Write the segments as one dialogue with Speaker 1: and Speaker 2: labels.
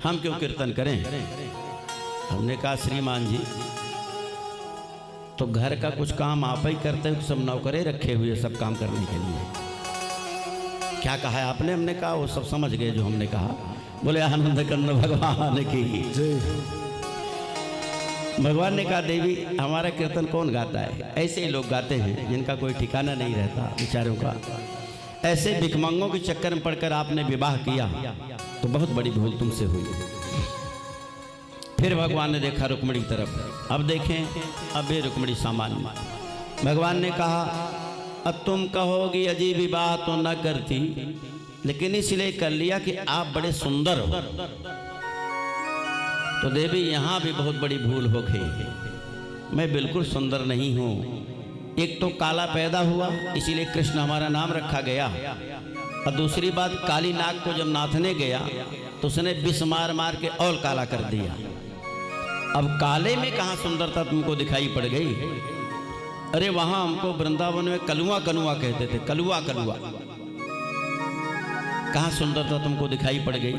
Speaker 1: हम क्यों कीर्तन करें। हमने कहा श्रीमान जी तो घर का कुछ काम आप ही करते हो, सब नौकरे रखे हुए सब काम करने के लिए। क्या कहा है आपने? हमने कहा वो सब समझ गए जो हमने कहा। बोले आनंद कंद भगवान की जय। भगवान ने कहा देवी हमारा कीर्तन कौन गाता है? ऐसे ही लोग गाते हैं जिनका कोई ठिकाना नहीं रहता बेचारों का। ऐसे भिखमंगों के चक्कर में पड़कर आपने विवाह किया तो बहुत बड़ी भूल तुमसे हुई। फिर भगवान ने देखा रुक्मिणी की तरफ। अब देखें अब ये रुक्मिणी सामान्य। भगवान ने कहा अब तुम कहोगी अजी विवाह तो न करती, लेकिन इसलिए कर लिया कि आप बड़े सुंदर हो। तो देवी यहाँ भी बहुत बड़ी भूल हो गई। मैं बिल्कुल सुंदर नहीं हूँ। एक तो काला पैदा हुआ इसीलिए कृष्ण हमारा नाम रखा गया, और दूसरी बात काली नाग को जब नाथने गया तो उसने विष मार मार के और काला कर दिया। अब काले में कहाँ सुंदरता तुमको दिखाई पड़ गई? अरे वहां हमको वृंदावन में कलुआ कनुआ कहते थे, कलुआ कलुआ। कहाँ सुंदरता तुमको दिखाई पड़ गई?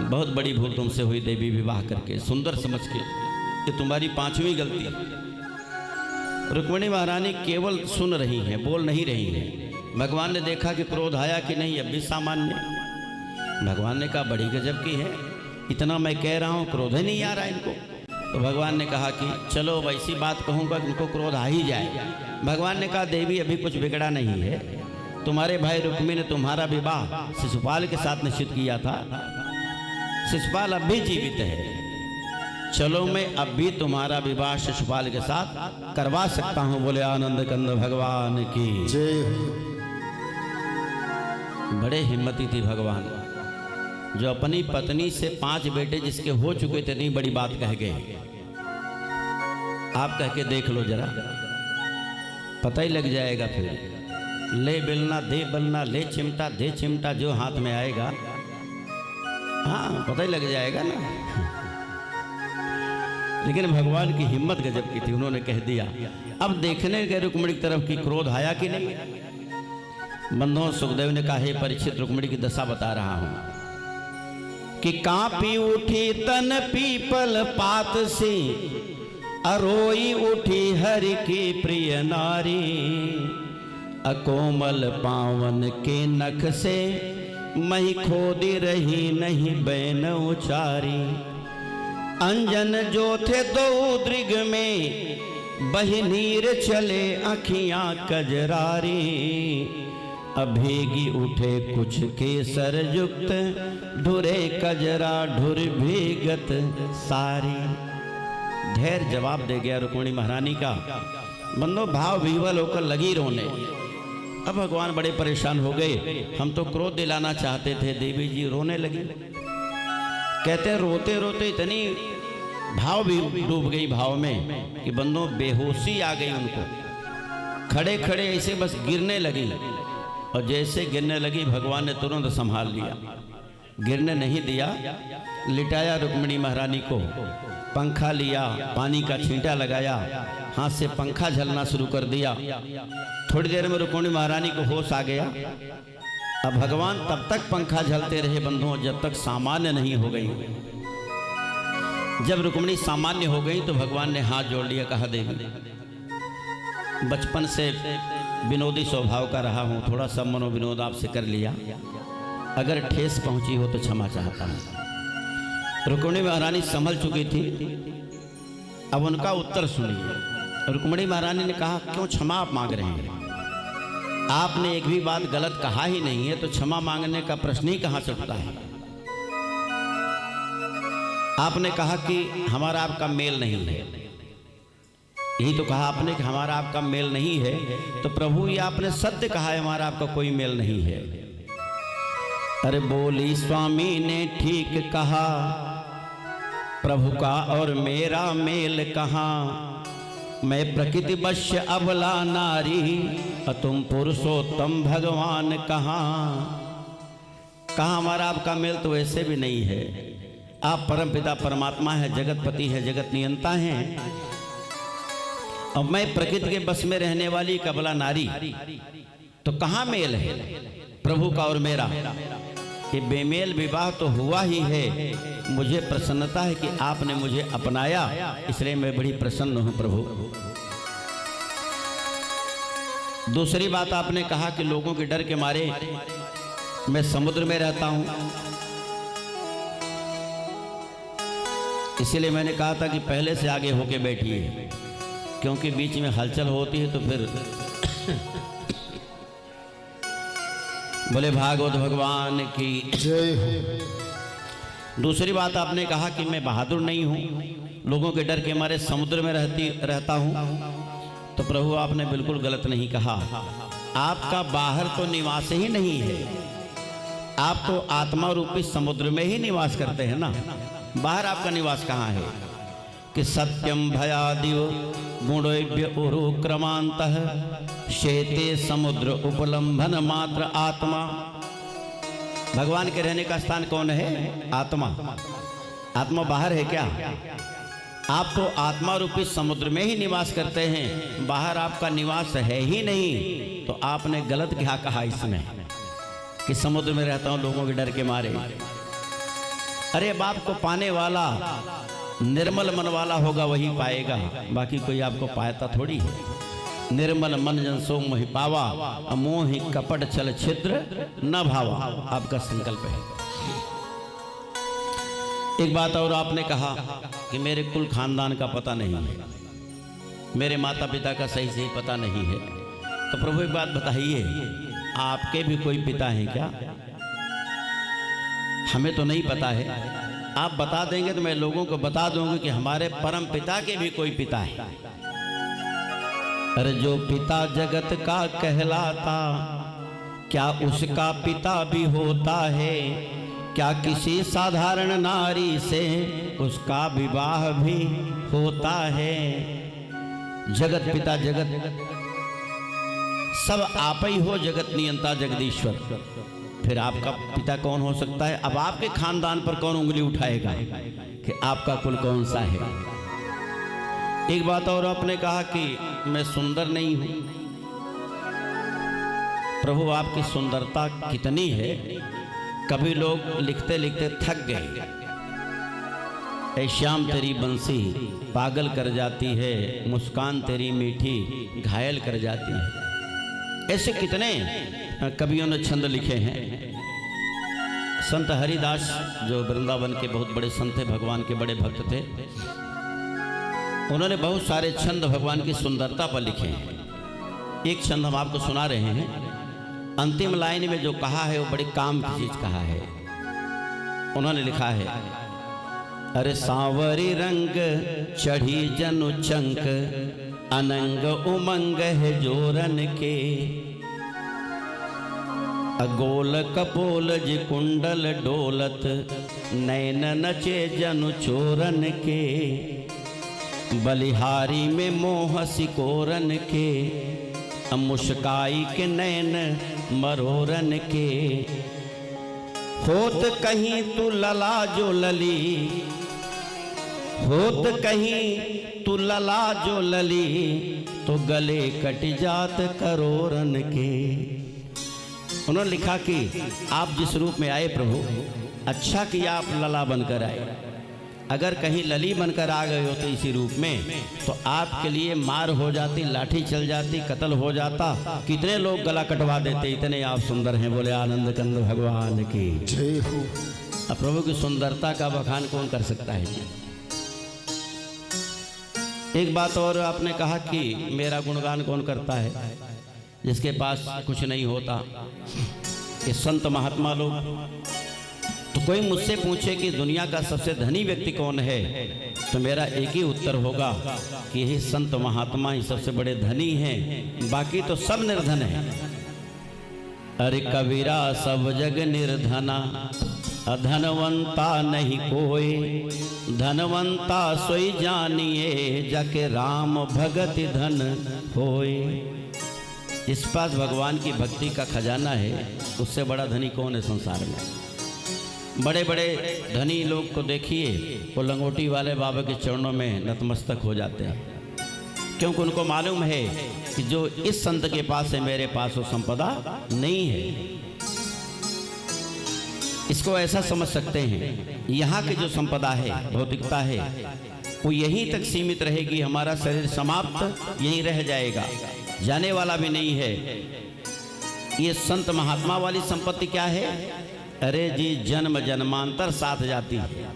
Speaker 1: बहुत बड़ी भूल तुमसे हुई देवी विवाह करके सुंदर समझ के। ये तुम्हारी 5वीं गलती। रुक्मिणी महारानी केवल सुन रही हैं, बोल नहीं रही हैं। भगवान ने देखा कि क्रोध आया कि नहीं, अब भी सामान्य। भगवान ने कहा बड़ी गजब की है, इतना मैं कह रहा हूँ क्रोध ही नहीं आ रहा इनको। तो भगवान ने कहा कि चलो वैसी बात कहूँगा कि उनको क्रोध आ ही जाए। भगवान ने कहा देवी अभी कुछ बिगड़ा नहीं है। तुम्हारे भाई रुक्मी ने तुम्हारा विवाह शिशुपाल के साथ निश्चित किया था। शिशुपाल अब भी जीवित है। चलो मैं अब भी तुम्हारा विवाह शिशुपाल के साथ करवा सकता हूँ। बोले आनंद कंद भगवान की जय। बड़े हिम्मती थी भगवान, जो अपनी पत्नी से 5 बेटे जिसके हो चुके थे इतनी बड़ी बात कह गए। आप कह के देख लो जरा, पता ही लग जाएगा। फिर ले बेलना दे बलना, ले चिमटा दे चिमटा, जो हाथ में आएगा हाँ पता ही लग जाएगा ना। लेकिन भगवान की हिम्मत गजब की थी, उन्होंने कह दिया। अब देखने गए रुक्मिणी की तरफ की क्रोध आया कि नहीं। बंधुओं सुखदेव ने कहा हे परीक्षित रुक्मिणी की दशा बता रहा हूं कि कांपी उठी तन पीपल पात से, अरोई उठी हरि की प्रिय नारी। अकोमल पावन के नख से मही खोदी रही नहीं बैन उचारी। अंजन जो थे दो दृग में बही नीर चले आँखियाँ कजरारी। अभेगी उठे कुछ केसर युक्त, ढुरे कजरा ढुर भीगत सारी। ढेर जवाब दे गया रुक्मिणी महारानी का। बंदो भाव विह्वल होकर लगी रोने। अब भगवान बड़े परेशान हो गए। हम तो क्रोध दिलाना चाहते थे, देवी जी रोने लगी। कहते हैं रोते रोते इतनी भाव भी डूब गई भाव में कि बंदो बेहोशी आ गई उनको। खड़े खड़े ऐसे बस गिरने लगी, और जैसे गिरने लगी भगवान ने तुरंत संभाल लिया, गिरने नहीं दिया। लिटाया रुक्मिणी महारानी को, पंखा लिया, पानी का छींटा लगाया, हाथ से पंखा झलना शुरू कर दिया। थोड़ी देर में रुक्मिणी महारानी को होश आ गया। अब भगवान तब तक पंखा झलते रहे बंधुओं जब तक सामान्य नहीं हो गई। जब रुक्मिणी सामान्य हो गई तो भगवान ने हाथ जोड़ लिया, कहा देवी बचपन से विनोदी स्वभाव का रहा हूँ, थोड़ा सा मनोविनोद आपसे कर लिया, अगर ठेस पहुंची हो तो क्षमा चाहता हूँ। रुक्मिणी महारानी संभल चुकी थी। अब उनका उत्तर सुनिए। रुक्मिणी महारानी ने कहा क्यों क्षमा आप मांग रहे हैं? आपने एक भी बात गलत कहा ही नहीं है, तो क्षमा मांगने का प्रश्न ही कहां से उठता है। आपने कहा कि हमारा आपका मेल नहीं है, यही तो कहा आपने कि हमारा आपका मेल नहीं है। तो प्रभु ये आपने सत्य कहा है, हमारा आपका कोई मेल नहीं है। अरे बोली स्वामी ने ठीक कहा, प्रभु का और मेरा मेल कहाँ। मैं प्रकृति वश्य अबला नारी, तुम पुरुषोत्तम भगवान कहाँ। कहाँ हमारा आपका मेल तो वैसे भी नहीं है। आप परम पिता परमात्मा है, जगतपति है, जगत नियंता हैं, और मैं प्रकृति के बस में रहने वाली कबला नारी। तो कहाँ मेल है प्रभु का और मेरा? कि बेमेल विवाह तो हुआ ही है, मुझे प्रसन्नता है कि आपने मुझे अपनाया, इसलिए मैं बड़ी प्रसन्न हूं प्रभु। दूसरी बात आपने कहा कि लोगों के डर के मारे मैं समुद्र में रहता हूं, इसीलिए मैंने कहा था कि पहले से आगे होके बैठिए, क्योंकि बीच में हलचल होती है तो फिर बोले भागवत भगवान की जय हो। दूसरी बात आपने कहा कि मैं बहादुर नहीं हूं, लोगों के डर के मारे समुद्र में रहता हूं, तो प्रभु आपने बिल्कुल गलत नहीं कहा। आपका बाहर तो निवास ही नहीं है, आप तो आत्मा रूपी समुद्र में ही निवास करते हैं ना, बाहर आपका निवास कहाँ है? कि सत्यम भयादिव गुणोभ्य उरुक्रमांतः शेते समुद्र उपलंभन मात्र आत्मा। भगवान के रहने का स्थान कौन है? आत्मा। आत्मा बाहर है क्या? आप तो आत्मा रूपी समुद्र में ही निवास करते हैं, बाहर आपका निवास है ही नहीं। तो आपने गलत क्या कहा इसमें कि समुद्र में रहता हूं लोगों के डर के मारे? अरे बाप को पाने वाला निर्मल मन वाला होगा, वही पाएगा, बाकी कोई आपको पाता थोड़ी है। निर्मल मन जन सो मोहि पावा, मोहि कपट छल छिद्र न भावा, आपका संकल्प है। एक बात और आपने कहा कि मेरे कुल खानदान का पता नहीं है, मेरे माता पिता का सही सही पता नहीं है। तो प्रभु एक बात बताइए, आपके भी कोई पिता है क्या? हमें तो नहीं पता है, आप बता देंगे तो मैं लोगों को बता दूंगा कि हमारे परम पिता के भी कोई पिता है। अरे जो पिता जगत का कहलाता, क्या उसका पिता भी होता है? क्या किसी साधारण नारी से उसका विवाह भी होता है? जगत पिता जगत सब आप ही हो, जगत नियंता जगदीश्वर, फिर आपका पिता कौन हो सकता है? अब आपके खानदान पर कौन उंगली उठाएगा कि आपका कुल कौन सा है? एक बात और आपने कहा कि मैं सुंदर नहीं हूं। प्रभु आपकी सुंदरता कितनी है, कभी लोग लिखते लिखते थक गए। ऐ श्याम तेरी बंसी पागल कर जाती है, मुस्कान तेरी मीठी घायल कर जाती है। ऐसे कितने कवियों ने छंद लिखे हैं। संत हरिदास जो वृंदावन के बहुत बड़े संत थे, भगवान के बड़े भक्त थे, उन्होंने बहुत सारे छंद भगवान की सुंदरता पर लिखे हैं। एक छंद हम आपको सुना रहे हैं। अंतिम लाइन में जो कहा है वो बड़े काम की चीज कहा है। उन्होंने लिखा है, अरे सांवरी रंग चढ़ी जनु चंक, अनंग उमंग है जोरन के, अगोल कपोल जी कुंडल डोलत, नैन नचे जनु चोरन के, बलिहारी में मोह सिकोरन के, मुस्काई के नैन मरोरन के, होत कहीं तू लला जो लली, होत कहीं तू लला जो लली, तो गले कट जात करोरन के। उन्होंने लिखा कि आप जिस रूप में आए प्रभु, अच्छा किया आप लला बनकर आए। अगर कहीं लली बनकर आ गए हो तो इसी रूप में, तो आपके लिए मार हो जाती, लाठी चल जाती, कत्ल हो जाता, कितने लोग गला कटवा देते। इतने आप सुंदर हैं। बोले आनंद कंद भगवान की जय हो। अब प्रभु की सुंदरता का बखान कौन कर सकता है? एक बात और आपने कहा कि मेरा गुणगान कौन करता है जिसके पास कुछ नहीं होता। ये संत महात्मा लोग, तो कोई मुझसे पूछे कि दुनिया का सबसे धनी व्यक्ति कौन है, तो मेरा एक ही उत्तर होगा कि यही संत महात्मा ही सबसे बड़े धनी हैं, बाकी तो सब निर्धन हैं। अरे कबीरा सब जग निर्धना, अधनवंता नहीं कोई, धनवंता सोई जानिए, जाके राम भगत धन होए। इस पास भगवान की भक्ति का खजाना है, उससे बड़ा धनी कौन है संसार में? बड़े बड़े धनी लोग को देखिए, वो लंगोटी वाले बाबा के चरणों में नतमस्तक हो जाते हैं, क्योंकि उनको मालूम है कि जो इस संत के पास है मेरे पास वो संपदा नहीं है। इसको ऐसा समझ सकते हैं, यहाँ की जो संपदा है, भौतिकता है, वो यहीं तक सीमित रहेगी। हमारा शरीर समाप्त यहीं रह जाएगा, जाने वाला भी नहीं है। ये संत महात्मा वाली संपत्ति क्या है? अरे जी, जन्म जन्मांतर साथ जाती है।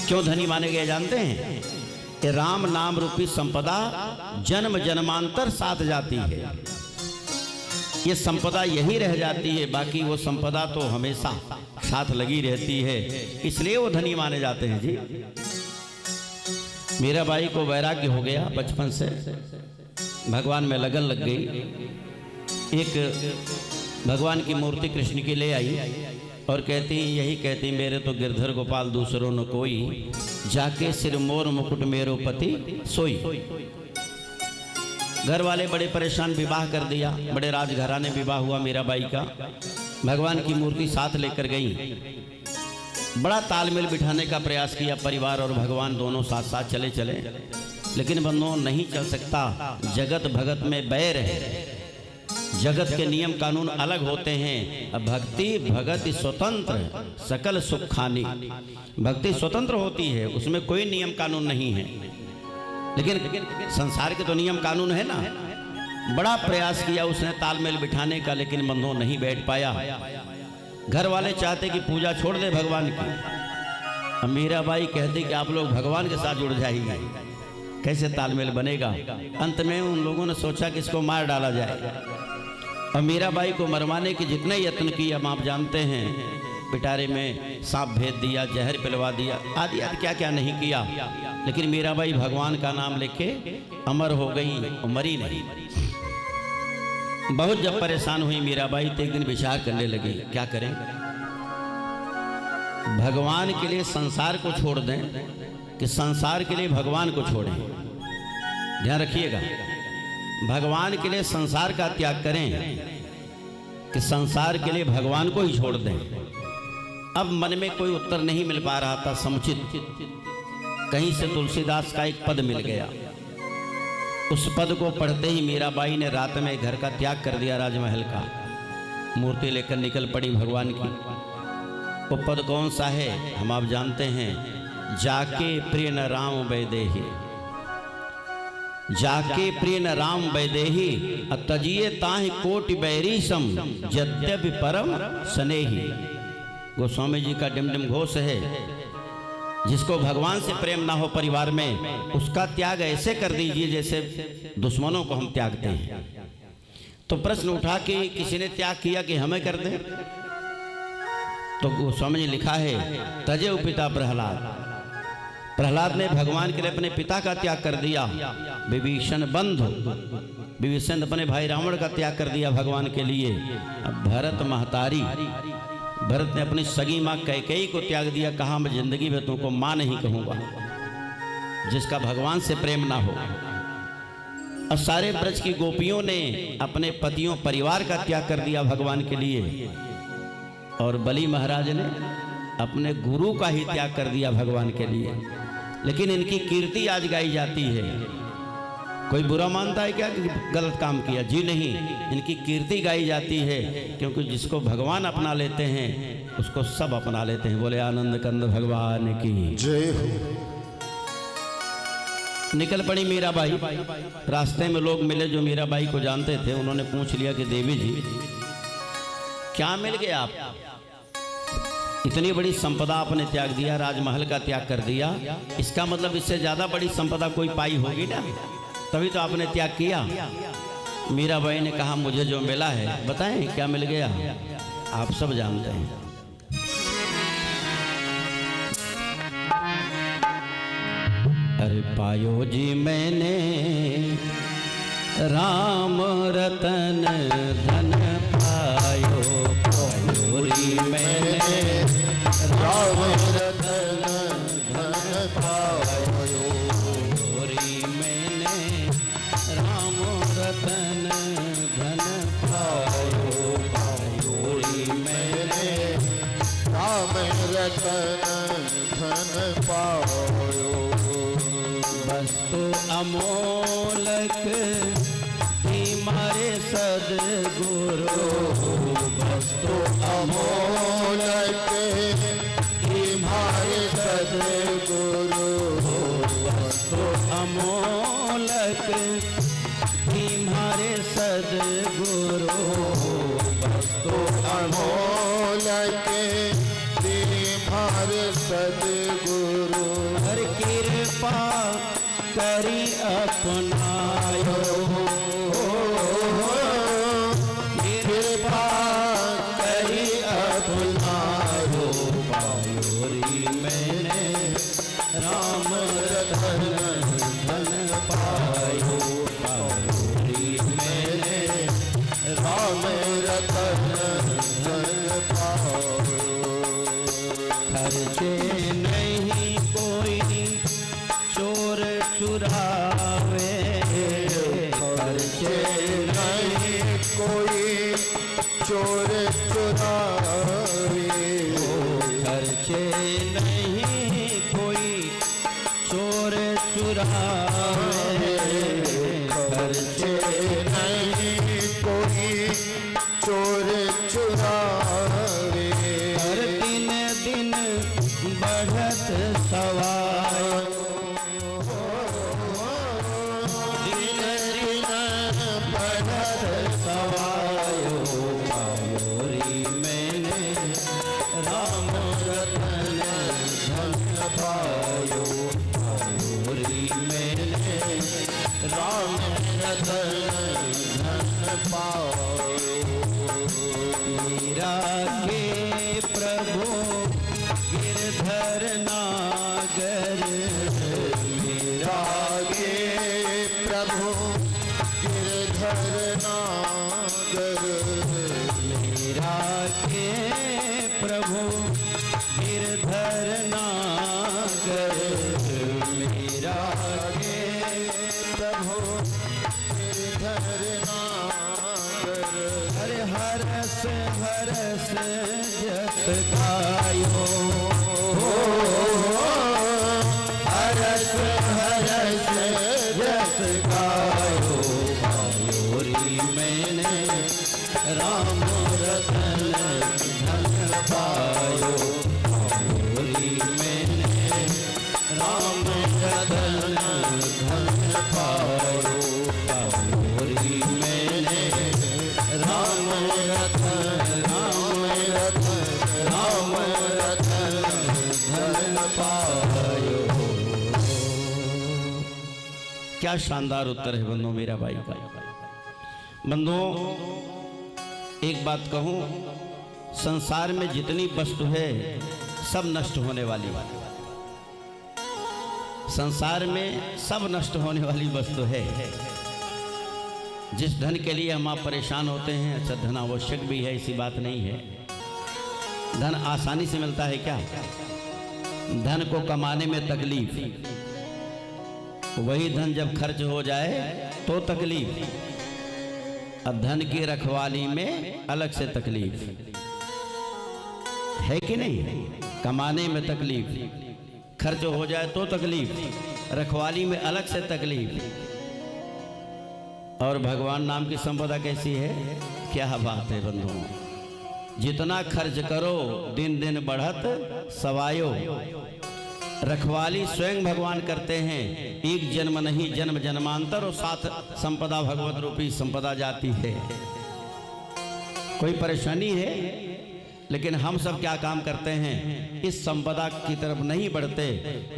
Speaker 1: क्यों धनी माने गए जानते हैं? कि राम नाम रूपी संपदा जन्म जन्मांतर साथ जाती है। ये संपदा यही रह जाती है, बाकी वो संपदा तो हमेशा साथ लगी रहती है, इसलिए वो धनी माने जाते हैं जी। मीराबाई को वैराग्य हो गया, बचपन से भगवान में लगन लग गई। एक भगवान की मूर्ति कृष्ण की ले आई और यही कहती मेरे तो गिरधर गोपाल दूसरों न कोई, जाके सिर मोर मुकुट मेरो पति सोई। घर वाले बड़े परेशान, विवाह कर दिया, बड़े राजघराने विवाह हुआ मीराबाई का। भगवान की मूर्ति साथ लेकर गई, बड़ा तालमेल बिठाने का प्रयास किया, परिवार और भगवान दोनों साथ साथ चले चले, लेकिन बंधुओं नहीं चल सकता। जगत भगत में बैर है, जगत के नियम कानून अलग होते हैं। अब भक्ति भगत स्वतंत्र सकल सुख खानी, भक्ति स्वतंत्र होती है, उसमें कोई नियम कानून नहीं है। लेकिन संसार के तो नियम कानून है ना। बड़ा प्रयास किया उसने तालमेल बिठाने का, लेकिन बंधुओं नहीं बैठ पाया। घर वाले चाहते कि पूजा छोड़ दे भगवान की। अब मीराबाई कहती कि आप लोग भगवान के साथ जुड़ जाइए, कैसे तालमेल बनेगा। अंत में उन लोगों ने सोचा कि इसको मार डाला जाए, और मीराबाई को मरवाने के जितने यत्न किए हम आप जानते हैं। पिटारे में सांप भेद दिया, जहर पिलवा दिया, आदि आदि क्या क्या नहीं किया, लेकिन मीराबाई भगवान का नाम लेके अमर हो गई और मरी नहीं। बहुत जब परेशान हुई मीराबाई तो एक दिन विचार करने लगी, क्या करें, भगवान के लिए संसार को छोड़ दें कि संसार के लिए भगवान को छोड़ें। ध्यान रखिएगा, भगवान के लिए संसार का त्याग करें कि संसार के लिए भगवान को ही छोड़ दें। अब मन में कोई उत्तर नहीं मिल पा रहा था समुचित। कहीं से तुलसीदास का एक पद मिल गया, उस पद को पढ़ते ही मीराबाई ने रात में घर का त्याग कर दिया, राजमहल का, मूर्ति लेकर निकल पड़ी भगवान की। वो पद कौन सा है हम आप जानते हैं, जाके प्रिय न राम वैदेही, जाके प्रिय न राम वैदेही, तजिए ताहि कोटि बैरी सम, यद्यपि परम स्नेही। गोस्वामी जी का डिमडिम घोष है, जिसको भगवान से प्रेम ना हो परिवार में, उसका त्याग ऐसे कर दीजिए जैसे दुश्मनों को हम त्यागते हैं। तो प्रश्न उठा कि किसी ने त्याग किया कि हमें कर दें, तो गोस्वामी जी लिखा है, तजे पिता प्रहलाद, प्रहलाद ने भगवान के लिए अपने पिता का त्याग कर दिया। विभीषण बंधु, विभीषण अपने भाई रावण का त्याग कर दिया भगवान के लिए। अब भरत महतारी, भरत ने अपनी सगी माँ कैकेयी को त्याग दिया, कहा मैं जिंदगी में तुमको माँ नहीं कहूँगा जिसका भगवान से प्रेम ना हो। और सारे ब्रज की गोपियों ने अपने पतियों परिवार का त्याग कर दिया भगवान के लिए, और बलि महाराज ने अपने गुरु का ही त्याग कर दिया भगवान के लिए। लेकिन इनकी कीर्ति आज गाई जाती है। कोई बुरा मानता है क्या कि गलत काम किया? जी नहीं, इनकी कीर्ति गाई जाती है, क्योंकि जिसको भगवान अपना लेते हैं उसको सब अपना लेते हैं। बोले आनंद कंद भगवान की जय हो। निकल पड़ी मीराबाई। रास्ते में लोग मिले जो मीराबाई को जानते थे, उन्होंने पूछ लिया कि देवी जी क्या मिल गया आप, इतनी बड़ी संपदा आपने त्याग दिया, राजमहल का त्याग कर दिया, इसका मतलब इससे ज्यादा बड़ी संपदा कोई पाई होगी ना, तभी तो आपने त्याग किया। मीराबाई ने कहा मुझे जो मिला है, बताएं क्या मिल गया, आप सब जानते हैं। अरे पायो जी मैंने राम रतन धन पायो, पायो जी मैंने राम रतन धन पायो, मैंने राम रतन धन पायो, पायो मैंने राम रतन धन पायो। वस्तु अमोलक मारे सदगुरु, वस्तु अमोलक अमोलक तुम्हारे सद्गुरु
Speaker 2: वस्तु अमोलक तुम्हारे सद्गुरु
Speaker 1: हर कृपा करी अपनायो कृपा करी अपनायो पायोरी मैंने राम रतन धन पायो पायोरी मैंने
Speaker 2: राम रतन धन पायो
Speaker 1: खर्चे नहीं कोई चोर चुरावे खर्चे
Speaker 2: नहीं कोई चोर चुरावे
Speaker 1: खर्चे नहीं कोई चोर चुरावे
Speaker 2: खर्चे नहीं कोई चोर चुरावे
Speaker 1: हर दिन दिन बढ़त सवाय दिन दिन बढ़त सवायो पायोरी मैंने राम रतन धन पायो पायोरी मैंने राम रतन धन पायो मीरा के प्रभु गिरधर नागर मीरा
Speaker 2: रागे प्रभु गिरधर नागर
Speaker 1: मीरा के प्रभु गिरधर नागर मीरा के
Speaker 2: प्रभु गिरधर नागर
Speaker 1: हरे हरस हरस जस गायो हरस हरस जस गायो पायोरी मैंने राम रतन धन पायो पायोरी मैंने राम रतन धन पायो पायोरी मैंने राम रतन धन पायो। क्या शानदार उत्तर है बंधुओं मेरा भाई का। बंधुओं एक बात कहूं, संसार में जितनी वस्तु है सब नष्ट होने वाली संसार में सब नष्ट होने वाली वस्तु है। जिस धन के लिए हम आप परेशान होते हैं, अच्छा धन आवश्यक भी है, ऐसी बात नहीं है। धन आसानी से मिलता है क्या? धन को कमाने में तकलीफ, वही धन जब खर्च हो जाए तो तकलीफ। अब धन की रखवाली में अलग से तकलीफ है कि नहीं? कमाने में तकलीफ, खर्च हो जाए तो तकलीफ, रखवाली में अलग से तकलीफ। और भगवान नाम की संपदा कैसी है? क्या बात है बंधुओं, जितना खर्च करो दिन दिन बढ़त सवायो। रखवाली स्वयं भगवान करते हैं, एक जन्म नहीं जन्म जन्मांतर, और साथ संपदा भगवत रूपी संपदा जाती है। कोई परेशानी है, लेकिन हम सब क्या काम करते हैं? इस संपदा की तरफ नहीं बढ़ते,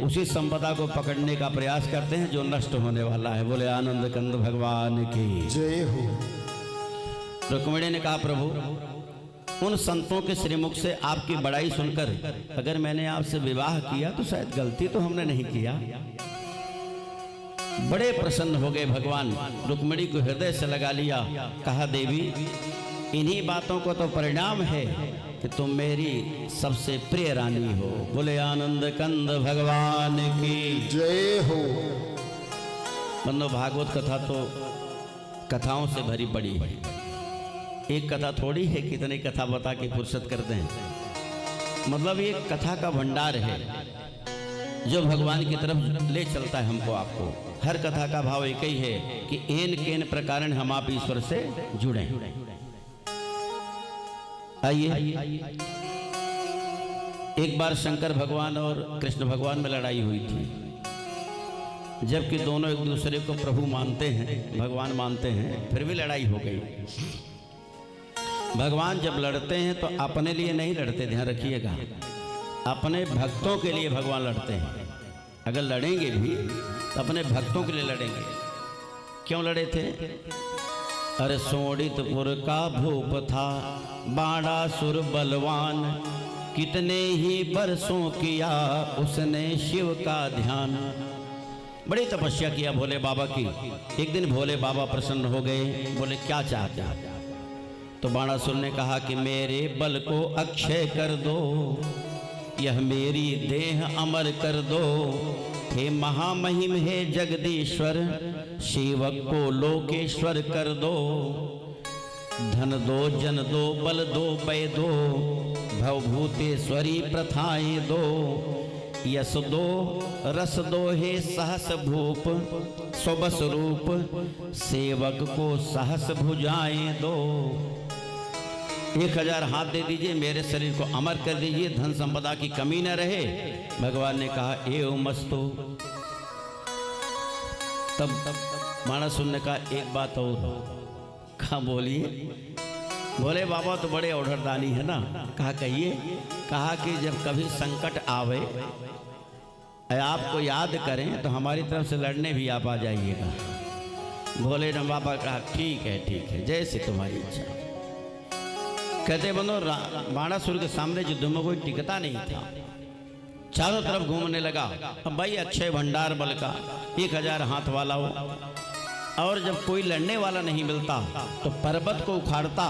Speaker 1: उसी संपदा को पकड़ने का प्रयास करते हैं जो नष्ट होने वाला है। बोले आनंद कंद भगवान की
Speaker 2: जय हो।
Speaker 1: रुक्मिणी ने कहा प्रभु, उन संतों के श्रीमुख से आपकी बड़ाई सुनकर अगर मैंने आपसे विवाह किया तो शायद गलती तो हमने नहीं किया। बड़े प्रसन्न हो गए भगवान, रुक्मिणी को हृदय से लगा लिया। कहा देवी, इन्हीं बातों को तो परिणाम है कि तुम मेरी सबसे प्रिय रानी हो। बोले आनंद कंद भगवान की
Speaker 2: जय हो।
Speaker 1: बंदो भागवत कथा तो कथाओं से भरी पड़ी है। एक कथा थोड़ी है, कितनी कथा बता के फुर्सत करते हैं। मतलब ये कथा का भंडार है जो भगवान की तरफ ले चलता है हमको आपको। हर कथा का भाव एक ही है कि एन केन प्रकार हम आप ईश्वर से जुड़े। आइए, एक बार शंकर भगवान और कृष्ण भगवान में लड़ाई हुई थी। जबकि दोनों एक दूसरे को प्रभु मानते हैं, भगवान मानते हैं, फिर भी लड़ाई हो गई। भगवान जब लड़ते हैं तो अपने लिए नहीं लड़ते, ध्यान रखिएगा, अपने भक्तों के लिए भगवान लड़ते हैं। अगर लड़ेंगे भी तो अपने भक्तों के लिए लड़ेंगे। क्यों लड़े थे? अरे सोडितपुर का भूप था बाणासुर बलवान, कितने ही बरसों किया उसने शिव का ध्यान। बड़ी तपस्या किया भोले बाबा की। एक दिन भोले बाबा प्रसन्न हो गए, बोले क्या चाहते हैं? तो बाणासुर ने कहा कि मेरे बल को अक्षय कर दो, यह मेरी देह अमर कर दो। हे महामहिम हे जगदीश्वर, शिवक को लोकेश्वर कर दो। धन दो, जन दो, बल दो, पय दो, भवभूतेश्वरी प्रथाएं दो। यश दो, रस दो, हे सहस भूप, स्वबस रूप, सेवक को सहस भुजाएं दो। 1000 हाथ दे दीजिए, मेरे शरीर को अमर कर दीजिए, धन संपदा की कमी न रहे। भगवान ने कहा एवं मस्तु। तब बाणासुर ने कहा एक बात और। कहा बोलिए। बोले बाबा तो बड़े औढ़रदानी है ना। कहा कहिए। कहा कि जब कभी संकट आवे, आपको याद करें तो हमारी तरफ से लड़ने भी आप आ जाइएगा। भोले ने बाबा कहा ठीक है, जैसे तुम्हारी इच्छा। कहते बनो बाणासुर के सामने युद्ध में कोई टिकता नहीं था, चारों तरफ घूमने लगा। अब भाई अक्षय भंडार बल का 1000 हाथ वाला हो, और जब कोई लड़ने वाला नहीं मिलता तो पर्वत को उखाड़ता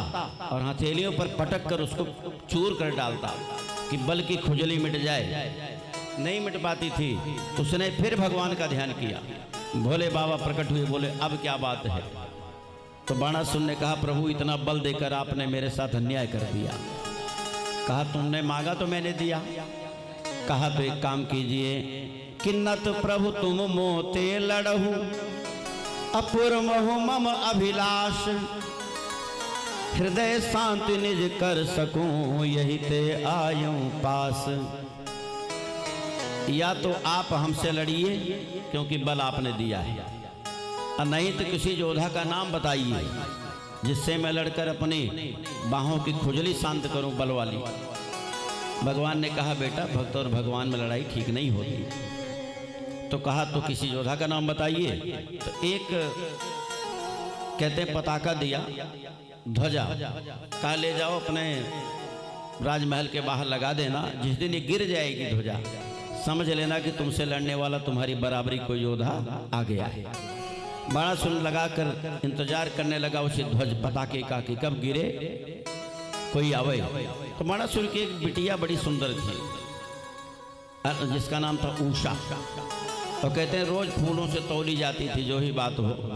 Speaker 1: और हथेलियों पर पटक कर उसको चूर कर डालता कि बल की खुजली मिट जाए। नहीं मिट पाती थी, उसने फिर भगवान का ध्यान किया। भोले बाबा प्रकट हुए, बोले अब क्या बात है? तो बाणासुर ने कहा प्रभु इतना बल देकर आपने मेरे साथ अन्याय कर दिया। कहा तुमने मांगा तो मैंने दिया। कहा तो एक काम कीजिए, किन्नत प्रभु तुम मोते लड़हु, अपूर्व मम अभिलाष। हृदय शांति निज कर सकूं, यही ते आयूं पास। या तो आप हमसे लड़िए क्योंकि बल आपने दिया है, और नहीं तो किसी योद्धा का नाम बताइए जिससे मैं लड़कर अपनी बाहों की खुजली शांत करूं बल वाली। भगवान ने कहा बेटा भक्त और भगवान में लड़ाई ठीक नहीं होती। तो कहा तो किसी योद्धा का नाम बताइए। तो एक कहते पताका दिया, ध्वजा, कहा ले जाओ अपने राजमहल के बाहर लगा देना। जिस दिन ये गिर जाएगी ध्वजा, समझ लेना कि तुमसे लड़ने वाला तुम्हारी बराबरी कोई योद्धा आ गया है। बाणासुर लगाकर इंतजार करने लगा उसे ध्वज पताके का कि कब गिरे कोई आवे। तो बाणासुर की एक बिटिया बड़ी सुंदर थी, जिसका नाम था उषा। तो कहते हैं रोज फूलों से तौली जाती थी, जो ही बात हो।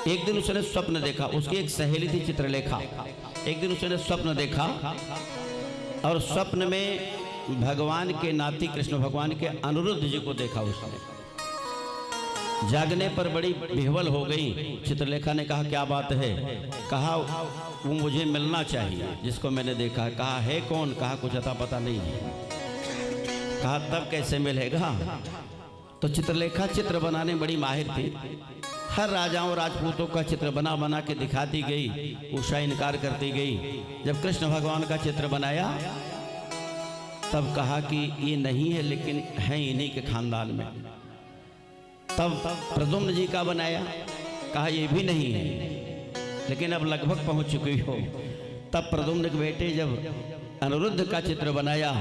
Speaker 1: एक दिन उसने स्वप्न देखा, उसकी एक सहेली थी चित्रलेखा। एक दिन उसने स्वप्न देखा और स्वप्न में भगवान के नाती कृष्ण भगवान के अनिरुद्ध जी को देखा उसने। जागने पर बड़ी विह्वल हो गई। चित्रलेखा ने कहा क्या बात है? कहा वो मुझे मिलना चाहिए जिसको मैंने देखा। कहा है कौन? कहा कुछ अता पता नहीं है। कहा तब कैसे मिलेगा? तो चित्रलेखा चित्र बनाने बड़ी माहिर थी। हर राजाओं राजपूतों का चित्र बना बना के दिखाती गई। उषा इनकार करती गई। जब कृष्ण भगवान का चित्र बनाया तब कहा कि ये नहीं है, लेकिन है इन्हीं के खानदान में। तब प्रद्युम्न जी का बनाया, कहा ये भी नहीं है, लेकिन अब लगभग पहुंच चुकी हो। तब प्रद्युम्न के बेटे जब अनिरुद्ध का चित्र बनाया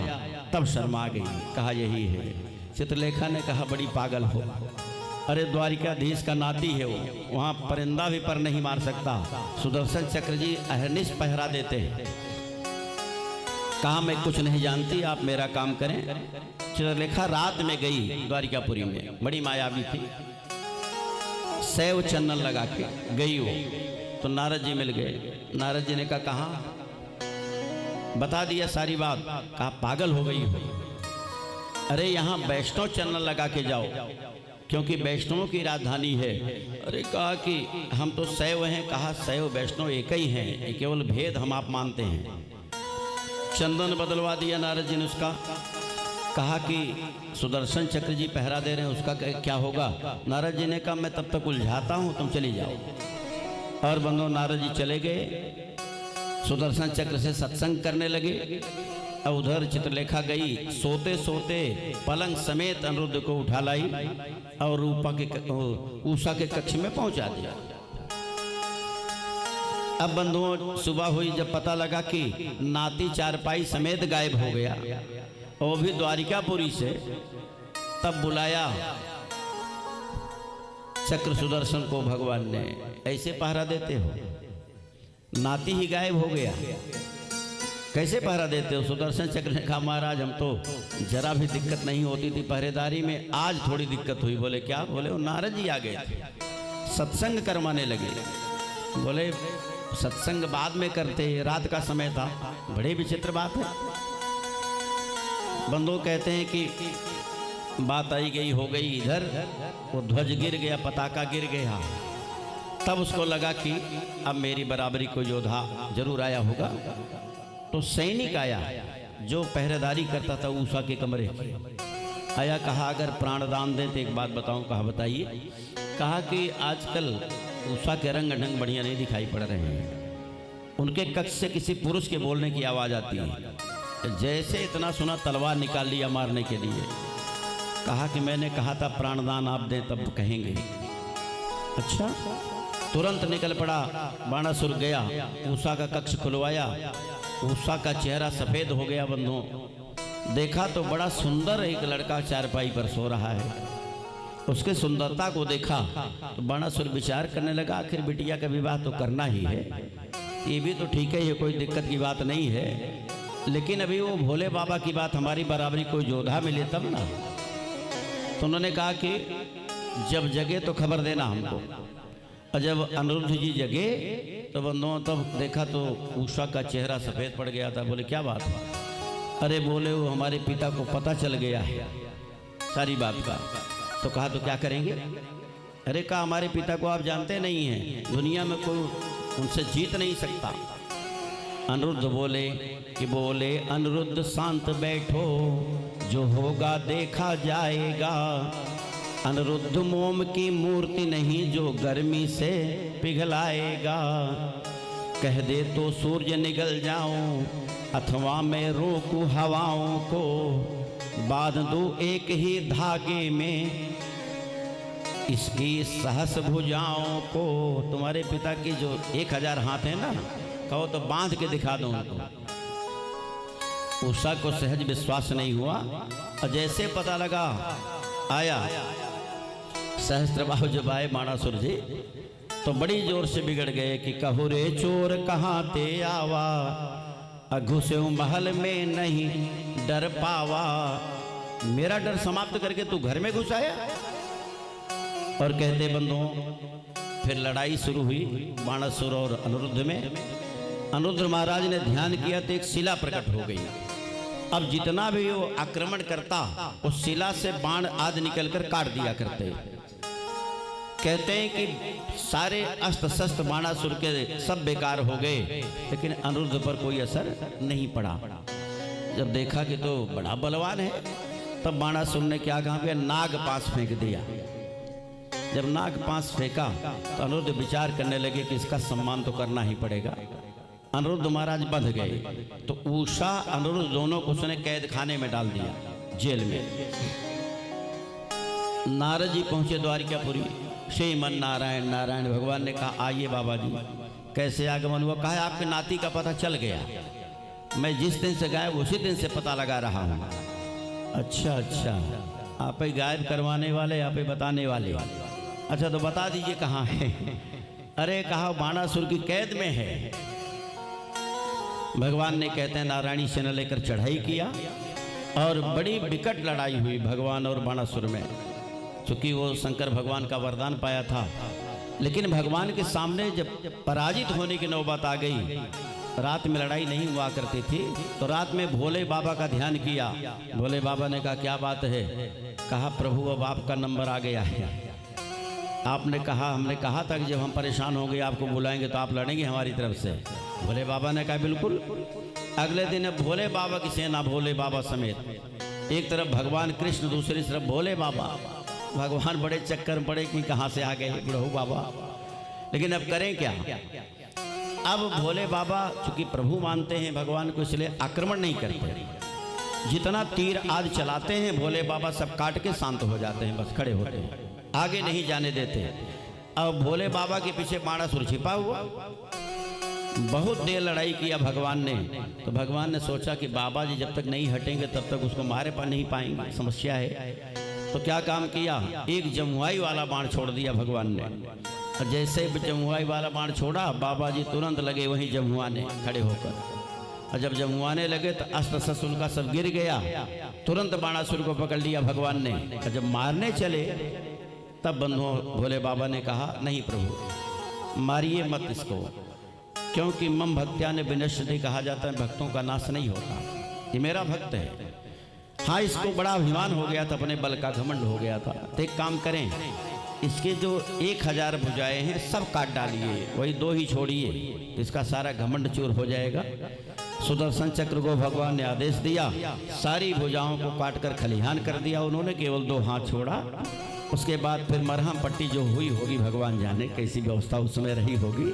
Speaker 1: तब शर्मा गई, कहा यही है। चित्रलेखा ने कहा बड़ी पागल हो, अरे द्वारिकाधीश का नाती है वो, वहाँ परिंदा भी पर नहीं मार सकता। सुदर्शन चक्र जी अहर्निश पहरा देते हैं। कहा मैं कुछ नहीं जानती, आप मेरा काम करें। चित्रलेखा रात में गई द्वारिकापुरी में, बड़ी मायावी थी। सैव चंदन लगा के गई वो, तो नारद जी मिल गए। नारद जी ने कहा कहाँ? बता दिया सारी बात। कहा पागल हो गई हो, अरे यहाँ वैष्णव चंदन लगा के जाओ क्योंकि वैष्णवों की राजधानी है। अरे कहा कि हम तो शैव हैं। कहा शैव वैष्णव एक ही हैं, केवल भेद हम आप मानते हैं। चंदन बदलवा दिया नारद जी ने उसका। कहा कि सुदर्शन चक्र जी पहरा दे रहे हैं, उसका क्या होगा। नारद जी ने कहा मैं तब तक उलझाता हूँ, तुम चली जाओ। और बंदो नारद जी चले गए, सुदर्शन चक्र से सत्संग करने लगे। और उधर चित्रलेखा गई, सोते सोते पलंग समेत अनिरुद्ध को उठा लाई और उषा के कक्ष में पहुंचा दिया। अब बंधुओं सुबह हुई, जब पता लगा कि नाती चारपाई समेत गायब हो गया, और भी द्वारिकापुरी से, तब बुलाया चक्र सुदर्शन को भगवान ने। ऐसे पहरा देते हो, नाती ही गायब हो गया, कैसे पहरा देते हो। सुदर्शन चक्र ने कहा महाराज हम तो जरा भी दिक्कत नहीं होती थी पहरेदारी में, आज थोड़ी दिक्कत हुई। बोले क्या। बोले वो नारद जी आ गए थे, सत्संग करवाने लगे। बोले सत्संग बाद में करते, रात का समय था। बड़े विचित्र बात है। बंधु कहते हैं कि बात आई गई हो गई, इधर वो ध्वज गिर गया, पताका गिर गया। तब उसको लगा कि अब मेरी बराबरी को योद्धा जरूर आया होगा। तो सैनिक आया जो पहरेदारी करता था उषा के कमरे आया। कहा अगर प्राणदान दे तो एक बात बताऊं। कहा बताइए। कहा कि आजकल उषा के रंग ढंग बढ़िया नहीं दिखाई पड़ रहे हैं। उनके कक्ष से किसी पुरुष के बोलने की आवाज़ आती है, जैसे इतना सुना तलवार निकाल लिया मारने के लिए। कहा कि मैंने कहा था प्राणदान आप दें तब कहेंगे। अच्छा। तुरंत निकल पड़ा, बाणासुर गया, उषा का कक्ष खुलवाया। उषा का चेहरा सफ़ेद हो गया। बंधुओं देखा तो बड़ा सुंदर एक लड़का चारपाई पर सो रहा है। उसके सुंदरता को देखा तो बाणासुर विचार करने लगा, आखिर बिटिया का विवाह तो करना ही है, ये भी तो ठीक है, ये कोई दिक्कत की बात नहीं है, लेकिन अभी वो भोले बाबा की बात हमारी बराबरी कोई योद्धा मिले तब ना। तो उन्होंने कहा कि जब जगे तो खबर देना हमको। और जब अनिरुद्ध जी जगे तो बंधुओं तब देखा तो उषा का चेहरा सफ़ेद पड़ गया था। बोले क्या बात है। अरे बोले वो हमारे पिता को पता चल गया है सारी बात का। तो कहा तो क्या करेंगे। अरे कहा हमारे पिता को आप जानते नहीं हैं, दुनिया में कोई उनसे जीत नहीं सकता। अनिरुद्ध बोले कि बोले अनिरुद्ध शांत बैठो, जो होगा देखा जाएगा। अनिरुद्ध मोम की मूर्ति नहीं जो गर्मी से पिघलाएगा। कह दे तो सूर्य निगल जाऊं, अथवा मैं रोकूं हवाओं को, बांध दूं एक ही धागे में इसकी सहस भुजाओं को। तुम्हारे पिता की जो 1000 हाथ है ना, कहो तो बांध के दिखा दो उनको। उषा को सहज विश्वास नहीं हुआ, और जैसे पता लगा आया सहस्त्रबाहु जब आए बाणासुर जी, तो बड़ी जोर से बिगड़ गए कि कहो रे चोर कहाँ ते आवा, घुसे महल में नहीं डर पावा। मेरा डर समाप्त करके तू घर में घुस आया। और कहते बंधुओं फिर लड़ाई शुरू हुई बाणासुर और अनिरुद्ध में। अनिरुद्ध महाराज ने ध्यान किया तो एक शिला प्रकट हो गई। अब जितना भी वो आक्रमण करता उस शिला से बाण आदि निकलकर काट दिया करते। कहते हैं कि सारे अस्त्र शस्त्र बाणासुर के सब बेकार हो गए, लेकिन अनिरुद्ध पर कोई असर नहीं पड़ा। जब देखा कि तो बड़ा बलवान है, तब बाणासुर ने क्या कहा कि नाग पास फेंक दिया। जब नाग पास फेंका तो अनिरुद्ध विचार करने लगे कि इसका सम्मान तो करना ही पड़ेगा। अनिरुद्ध महाराज बंध गए तो उषा अनिरुद्ध दोनों को उसने कैद खाने में डाल दिया, जेल में। नारद जी पहुंचे द्वारिकापुरी। श्रीमन नारायण नारायण। भगवान ने कहा आइए बाबा जी। कैसे आगमन हुआ। कहा आपके नाती का पता चल गया, मैं जिस दिन से गायब उसी दिन से पता लगा रहा हूँ। अच्छा अच्छा, आप ही गायब करवाने वाले, आप ही बताने वाले। अच्छा तो बता दीजिए कहाँ है। अरे कहा बाणासुर की कैद में है। भगवान ने कहते हैं नारायणी सेना लेकर चढ़ाई किया और बड़ी विकट लड़ाई हुई भगवान और बाणासुर में। चूँकि वो शंकर भगवान का वरदान पाया था, लेकिन भगवान के सामने जब पराजित होने की नौबत आ गई, रात में लड़ाई नहीं हुआ करती थी, तो रात में भोले बाबा का ध्यान किया। भोले बाबा ने कहा क्या बात है। कहा प्रभु अब आपका नंबर आ गया है। आपने कहा, हमने कहा था कि जब हम परेशान होंगे आपको बुलाएंगे तो आप लड़ेंगे हमारी तरफ से। भोले बाबा ने कहा बिल्कुल। अगले दिन भोले बाबा की सेना भोले बाबा समेत एक तरफ भगवान कृष्ण, दूसरी तरफ भोले बाबा। भगवान बड़े चक्कर में पड़े कि कहाँ से आ गए बुढ़ऊ बाबा, लेकिन अब करें क्या। अब भोले बाबा चूंकि प्रभु मानते हैं भगवान को, इसलिए आक्रमण नहीं करते। जितना तीर आदि चलाते हैं भोले बाबा सब काट के शांत हो जाते हैं, बस खड़े होते हैं, आगे नहीं जाने देते। अब भोले बाबा के पीछे बाणासुर छिपा हुआ। बहुत देर लड़ाई किया भगवान ने, तो भगवान ने सोचा कि बाबा जी जब तक नहीं हटेंगे तब तक उसको मारे पा नहीं पाएंगे, समस्या है। तो क्या काम किया, एक जमुआई वाला बाण छोड़ दिया भगवान ने। और जैसे जमुआई वाला बाण छोड़ा, बाबा जी तुरंत लगे वहीं जमुआने खड़े होकर। और जब जमुआने लगे तो अस्त्र शस्त्र उनका सब गिर गया। तुरंत बाणासुर को पकड़ लिया भगवान ने। और जब मारने चले तब बंधुओं भोले बाबा ने कहा, नहीं प्रभु मारिए मत इसको, क्योंकि मम भक्त्या ने विनश्यति कहा जाता है, भक्तों का नाश नहीं होता, ये मेरा भक्त है। हाँ, इसको बड़ा अभिमान हो गया था, अपने बल का घमंड हो गया था। तो एक काम करें, इसके जो 1000 भुजाएं हैं सब काट डालिए, वही 2 ही छोड़िए, इसका सारा घमंड चूर हो जाएगा। सुदर्शन चक्र को भगवान ने आदेश दिया, सारी भुजाओं को काटकर खलिहान कर दिया उन्होंने, केवल 2 हाथ छोड़ा। उसके बाद फिर मरहम पट्टी जो हुई होगी, भगवान जाने कैसी व्यवस्था उसमें रही होगी।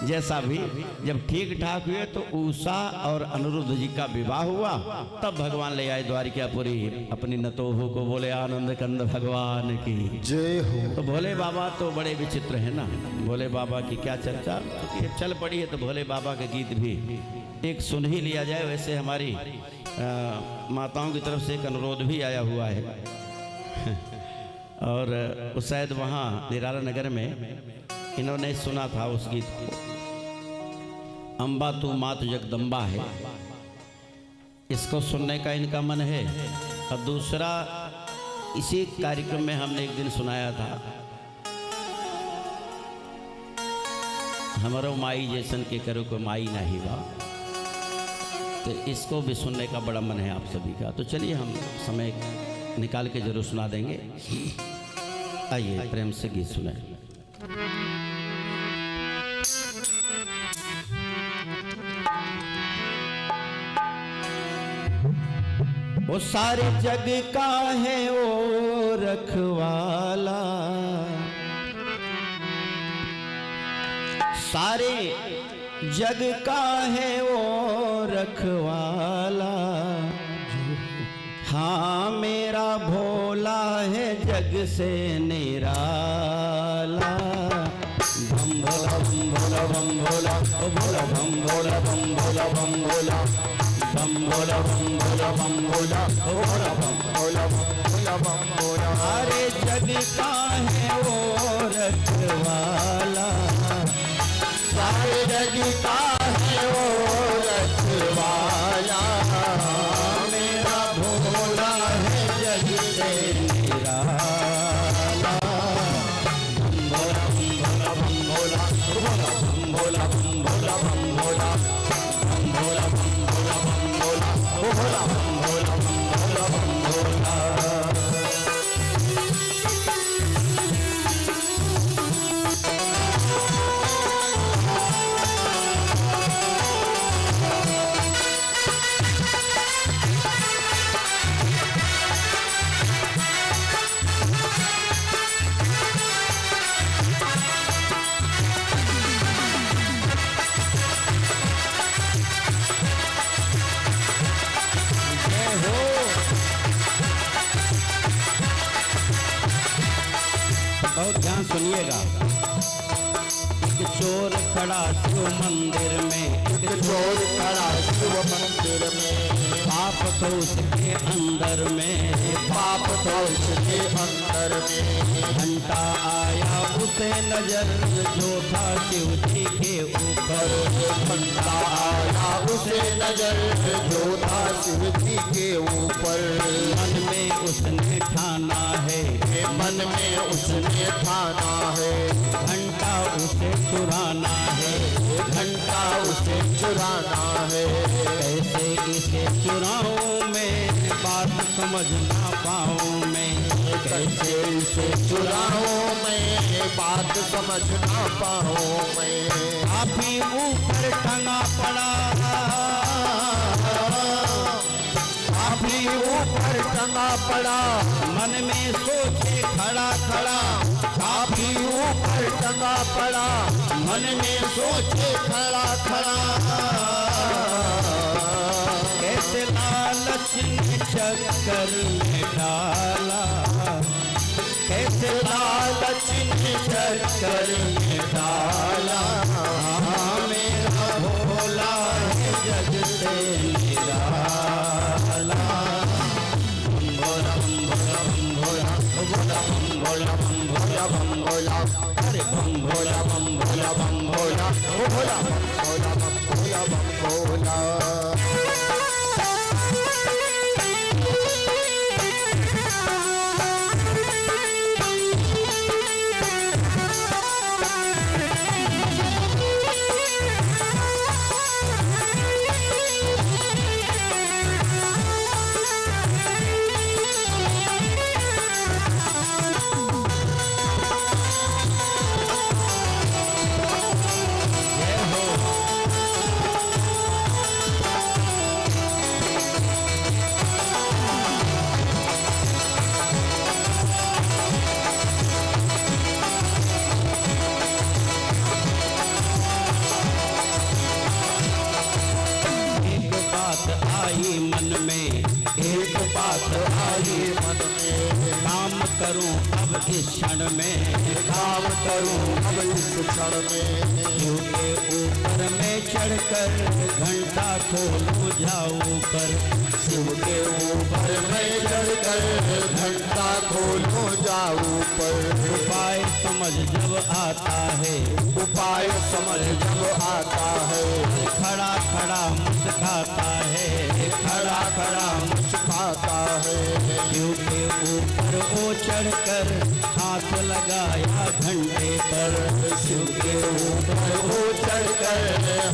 Speaker 1: जैसा भी जब ठीक ठाक हुए तो उषा और अनिरुद्ध जी का विवाह हुआ। तब भगवान ले आए द्वारिकापुरी अपनी नतोहू को, बोले आनंद कंद भगवान की
Speaker 2: जय हो।
Speaker 1: तो भोले बाबा तो बड़े विचित्र है ना, भोले बाबा की क्या चर्चा, क्योंकि चल पड़ी है तो भोले बाबा के गीत भी एक सुन ही लिया जाए। वैसे हमारी माताओं की तरफ से एक अनुरोध भी आया हुआ है और उस शायद वहाँ निराला नगर में इन्होंने सुना था उस गीत को, अम्बा तू मात जगदम्बा है, इसको सुनने का इनका मन है। और दूसरा इसी कार्यक्रम में हमने एक दिन सुनाया था, हमारो माई जैसन के करो को माई नहीं बा, तो इसको भी सुनने का बड़ा मन है आप सभी का। तो चलिए हम समय निकाल के जरूर सुना देंगे। आइए प्रेम से गीत सुनाएं। वो सारे जग का है वो रखवाला, सारे जग का है वो रखवाला, हाँ मेरा भोला है जग से निराला। बम भोला बम भोला बम भोला ओ भोला बम भोला बम भोला बम भोला बम भोला बम भोला बम भोला ओ भोला बम भोला बम भोला बम भोला। अरे जग का है वो रखवाला, सारे जग का है वो रखवाला, मेरा भोला है जग से निराला। बम भोला बम भोला बम भोला बम भोला बम भोला बम भोला बम भोला बम भोला ओ भोला बम भोला बम भोला बम भोला। बहुत ध्यान सुनिएगा। एक चोर खड़ा शिव मंदिर में,
Speaker 2: एक चोर खड़ा शिव मंदिर में,
Speaker 1: पाप तो उसके अंदर में,
Speaker 2: पाप तो उसके अंदर में।
Speaker 1: घंटा आया उसे नजर जो था शिव जी के ऊपर,
Speaker 2: घंटा आया उसे नजर जो था शिव जी के ऊपर।
Speaker 1: मन में उसने ठाना है,
Speaker 2: मन में उसने ठाना है,
Speaker 1: घंटा उसे चुराना है,
Speaker 2: घंटा उसे चुराना है।
Speaker 1: कैसे इसे चुराऊं मैं, बात समझ ना पाऊं मैं,
Speaker 2: कैसे इसे चुराऊं मैं, बात समझ ना पाऊं मैं।
Speaker 1: काफी ऊपर टंगा पड़ा, काफी ऊपर
Speaker 2: टंगा पड़ा,
Speaker 1: मन में सोचे खड़ा खड़ा,
Speaker 2: काफी ऊपर टंगा पड़ा,
Speaker 1: मन में सोचे खड़ा खड़ा। कैसे लालच ने चक्कर में डाला, कैसे लालच ने चक्कर में डाला। हाँ मेरा भोला है जग से निराला।
Speaker 2: भोला अरे बम भोला बम भोला बम भोला भोला भोला भोला भोला।
Speaker 1: करूं अब इस क्षण में,
Speaker 2: काम करूं अब इस क्षण में।
Speaker 1: शिव के ऊपर में चढ़कर घंटा खोलूं जाऊं पर,
Speaker 2: शिव के ऊपर में चढ़कर घंटा खोलूं जाऊं पर।
Speaker 1: उपाय समझ जब आता है,
Speaker 2: उपाय समझ जब आता है,
Speaker 1: खड़ा खड़ा मुस्काता है, खड़ा खड़ा
Speaker 2: मुस्काता है।
Speaker 1: शिव के ऊपर ओ चढ़कर हाथ लगाया घंटे पर,
Speaker 2: शिव के ऊपर वो चढ़कर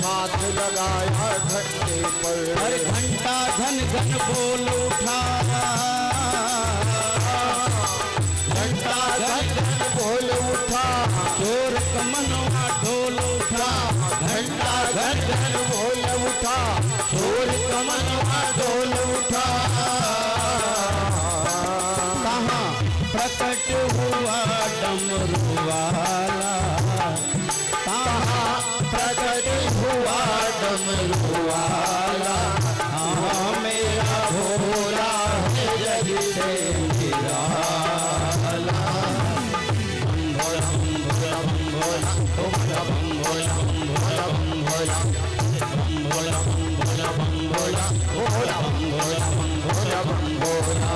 Speaker 2: हाथ लगाया घंटे पर।
Speaker 1: हर घंटा घन घन बोल उठा,
Speaker 2: घंटा घन घन बोल उठा,
Speaker 1: चोर कमनवा ढोल उठा।
Speaker 2: घंटा घन घन बोल उठा,
Speaker 1: चोर कमनवा ढोल उठा। कहाँ प्रकट हुआ डमरू वाला, कहाँ प्रकट हुआ डमरू वाला। हाँ मेरा भोला है जग से निराला। बम भोला बम भोला बम भोला, बम भोला बम भोला बम भोला, बम भोला बम भोला बम भोला, बम भोला बम भोला बम भोला।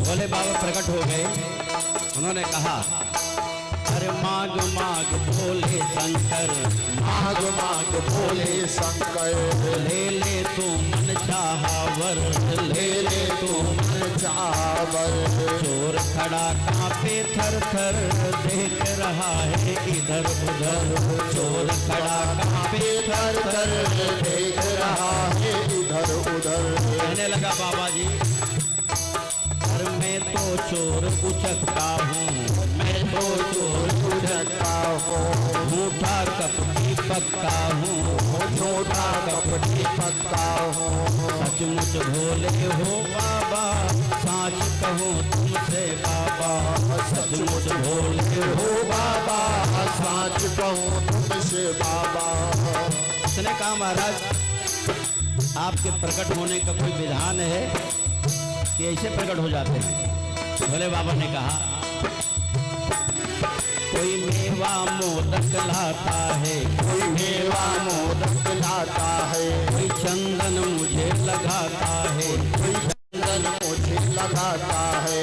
Speaker 1: भोले बाबा प्रकट हो गए। उन्होंने कहा अरे माग माग भोले शंकर,
Speaker 2: माग माग भोले शंकर।
Speaker 1: ले ले तू मन चाहवर, ले ले तू मन
Speaker 2: चावर।
Speaker 1: चोर खड़ा कांपे थर थर, देख रहा है इधर उधर। चोर खड़ा कांपे थर थर,
Speaker 2: देख रहा है इधर उधर।
Speaker 1: कहने लगा बाबा जी मैं तो चोर उचकता हूँ, मैं तो चोर
Speaker 2: उचकता हूँ।
Speaker 1: झूठा कपटी पक्का हूँ,
Speaker 2: झूठा कपटी पक्का हूँ।
Speaker 1: सचमुच भोले हो बाबा, साच कहूँ तुमसे बाबा। सचमुच भोले हो बाबा,
Speaker 2: साच कहूँ तुमसे बाबा।
Speaker 1: उसने कहा महाराज आपके प्रकट होने का कोई विधान है कि ऐसे प्रकट हो जाते हैं? भोले बाबा ने कहा कोई मेवा मोदक लाता है,
Speaker 2: कोई मेवा मोदक लाता है।
Speaker 1: कोई चंदन मुझे लगाता है,
Speaker 2: कोई चंदन मुझे लगाता है।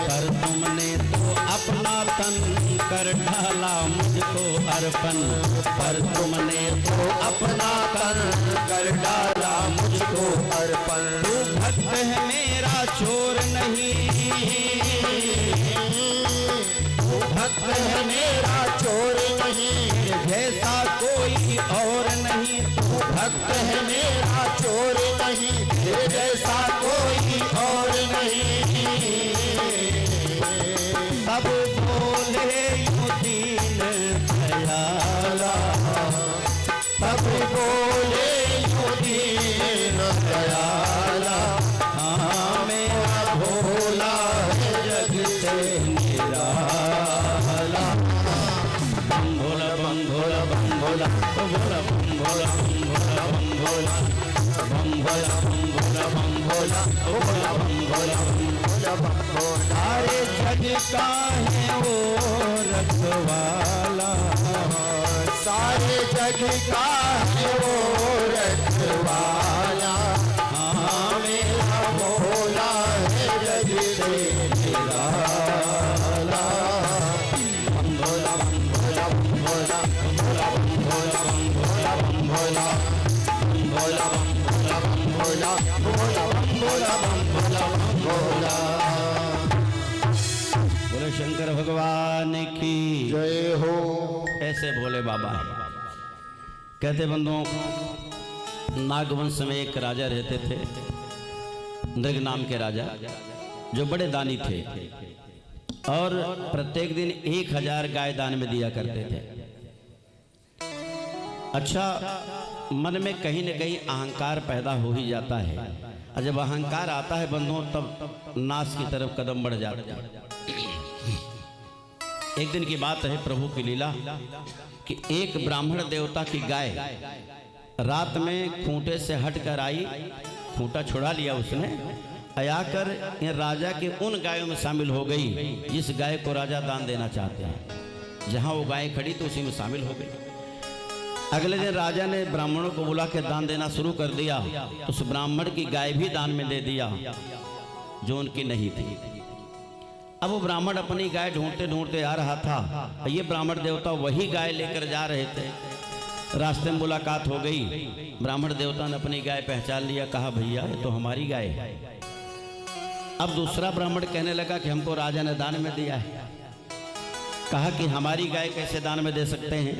Speaker 1: पर तुमने तो अपना तन कर डाला मुझको अर्पण, पर तुमने तो
Speaker 2: अपना तन कर डाला मुझको अर्पण।
Speaker 1: तू भक्त है मेरा चोर नहीं,
Speaker 2: तू भक्त है मेरा चोर नहीं,
Speaker 1: जैसा कोई और नहीं।
Speaker 2: तू भक्त है मेरा चोर नहीं, जैसा कोई और नहीं।
Speaker 1: सब बोले यूं दीन दयाला,
Speaker 2: सब बोले यूं दीन दयाला।
Speaker 1: हाँ मेरा भोला है जग से निराला। बम भोला बम भोला बम भोला भोला बम भोला बम भोला बम भोला बम भोला बम भोला भोला बम भोला बम भोला। सारे जग का है वो रखवाला,
Speaker 2: सारे जग का है वो रखवाला।
Speaker 1: हाँ
Speaker 2: मेरा भोला है जग से निराला।
Speaker 1: बम भोला बम भोला बम भोला भोला बम भोला बम भोला बम भोला बम भोला बम भोला बम भोला बम भोला बम भोला बम भोला। बोले शंकर भगवान की
Speaker 2: जय हो।
Speaker 1: ऐसे भोले बाबा कहते बंधुओं, नागवंश में एक राजा रहते थे, नृग नाम के राजा, जो बड़े दानी थे और प्रत्येक दिन 1000 गाय दान में दिया करते थे। अच्छा, मन में कहीं न कहीं अहंकार पैदा हो ही जाता है, और जब अहंकार आता है बंधुओं तब नाश की तरफ कदम बढ़ जाता है। एक दिन की बात है, प्रभु की लीला कि एक ब्राह्मण देवता की गाय रात में खूंटे से हटकर आई, खूंटा छुड़ा लिया उसने, आकर राजा के उन गायों में शामिल हो गई जिस गाय को राजा दान देना चाहते हैं। जहां वो गाय खड़ी तो उसी में शामिल हो गई। अगले दिन राजा ने ब्राह्मणों को बुला के दान देना शुरू कर दिया, उस ब्राह्मण की गाय भी दान में दे दिया जो उनकी नहीं थी। अब वो ब्राह्मण अपनी गाय ढूंढते ढूंढते आ रहा था, ये ब्राह्मण देवता वही गाय लेकर जा रहे थे। रास्ते में मुलाकात हो गई, ब्राह्मण देवता ने अपनी गाय पहचान लिया, कहा भैया ये तो हमारी गाय है। अब दूसरा ब्राह्मण कहने लगा कि हमको राजा ने दान में दिया है। कहा कि हमारी गाय कैसे दान में दे सकते हैं?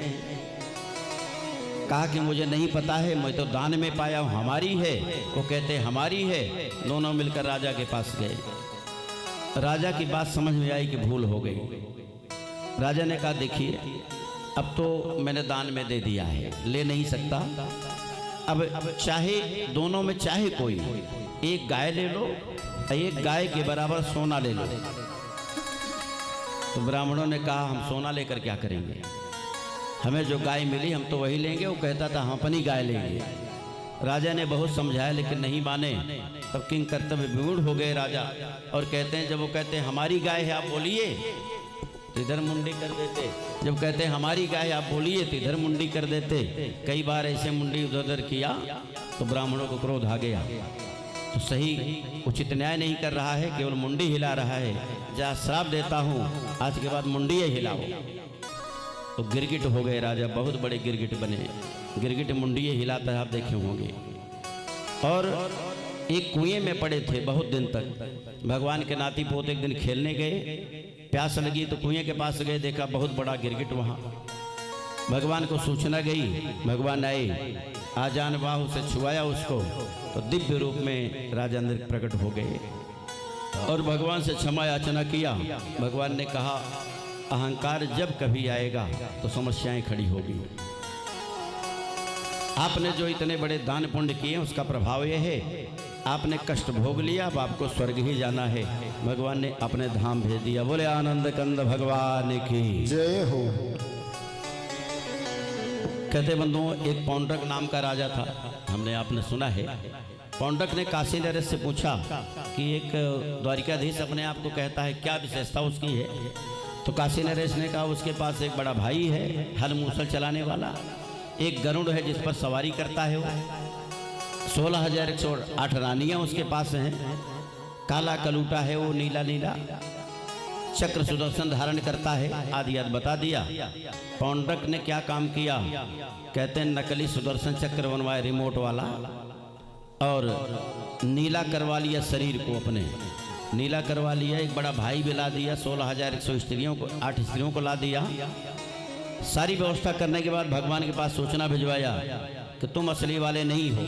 Speaker 1: कहा कि मुझे नहीं पता है, मैं तो दान में पाया हूँ, हमारी है। वो कहते हमारी है। दोनों मिलकर राजा के पास गए। राजा की बात समझ में आई कि भूल हो गई। राजा ने कहा देखिए, अब तो मैंने दान में दे दिया है, ले नहीं सकता। अब चाहे दोनों में चाहे कोई एक गाय ले लो, एक गाय के बराबर सोना ले लो। तो ब्राह्मणों ने कहा हम सोना लेकर क्या करेंगे, हमें जो गाय मिली हम तो वही लेंगे। वो कहता था हम अपनी गाय लेंगे। राजा ने बहुत समझाया लेकिन नहीं माने। तब किंग कर्तव्य विमूढ़ हो गए राजा, और कहते हैं जब वो कहते हैं हमारी गाय है आप बोलिए तो इधर मुंडी कर देते, जब कहते हैं हमारी गाय आप बोलिए तो इधर मुंडी कर देते। कई बार ऐसे मुंडी उधर उधर किया तो ब्राह्मणों को क्रोध आ गया। तो सही उचित न्याय नहीं कर रहा है, केवल मुंडी हिला रहा है। जहाँ श्राप देता हूँ आज के बाद मुंडी ही हिलाओ। तो गिरगिट हो गए राजा, बहुत बड़े गिरगिट बने। गिरगिट मुंडी हिलाता है, आप देखे होंगे। और एक कुएं में पड़े थे बहुत दिन तक। भगवान के नाती पोते एक दिन खेलने गए, प्यास लगी तो कुएं के पास गए, देखा बहुत बड़ा गिरगिट वहाँ। भगवान को सूचना गई, भगवान आए, आजान बाहु से छुआया उसको, तो दिव्य रूप में राजा अंदर प्रकट हो गए और भगवान से क्षमा याचना किया। भगवान ने कहा अहंकार जब कभी आएगा तो समस्याएं खड़ी होगी। आपने जो इतने बड़े दान पुण्य किए उसका प्रभाव यह है, आपने कष्ट भोग लिया, अब आपको स्वर्ग ही जाना है। भगवान ने अपने धाम भेज दिया। बोले आनंद कंद भगवान की
Speaker 2: जय हो।
Speaker 1: कहते बंधुओं, एक पौंड्रक नाम का राजा था, हमने आपने सुना है। पौंड्रक ने काशी नरेश से पूछा कि एक द्वारिकाधीश अपने आप को कहता है, क्या विशेषता उसकी है? तो काशी नरेश ने कहा उसके पास एक बड़ा भाई है, हल मूसल चलाने वाला, एक गरुड़ है जिस पर सवारी करता है वो, 16,108 रानियां उसके पास हैं, काला कलूटा है वो नीला नीला, चक्र सुदर्शन धारण करता है, आदि आदि बता दिया। पौंड्रक ने क्या काम किया, कहते हैं नकली सुदर्शन चक्र बनवाए रिमोट वाला, और नीला करवा लिया शरीर को अपने, नीला करवा लिया। एक बड़ा भाई भी ला दिया, 16,100 स्त्रियों को, 8 स्त्रियों को ला दिया। सारी व्यवस्था करने के बाद भगवान के पास सूचना भिजवाया कि तुम असली वाले नहीं हो,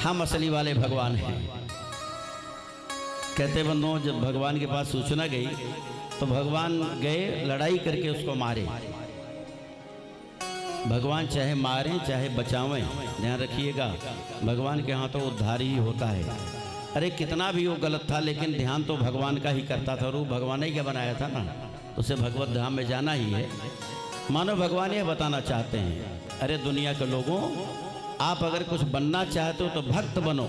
Speaker 1: हम असली वाले भगवान हैं। कहते बंधुओं, जब भगवान के पास सूचना गई तो भगवान गए, लड़ाई करके उसको मारे। भगवान चाहे मारें चाहे बचावें, ध्यान रखिएगा, भगवान के यहाँ तो उद्धार ही होता है। अरे कितना भी वो गलत था, लेकिन ध्यान तो भगवान का ही करता था, रूप भगवान ही क्या बनाया था ना, तो उसे भगवत धाम में जाना ही है। मानो भगवान ये बताना चाहते हैं, अरे दुनिया के लोगों, आप अगर कुछ बनना चाहते हो तो भक्त बनो,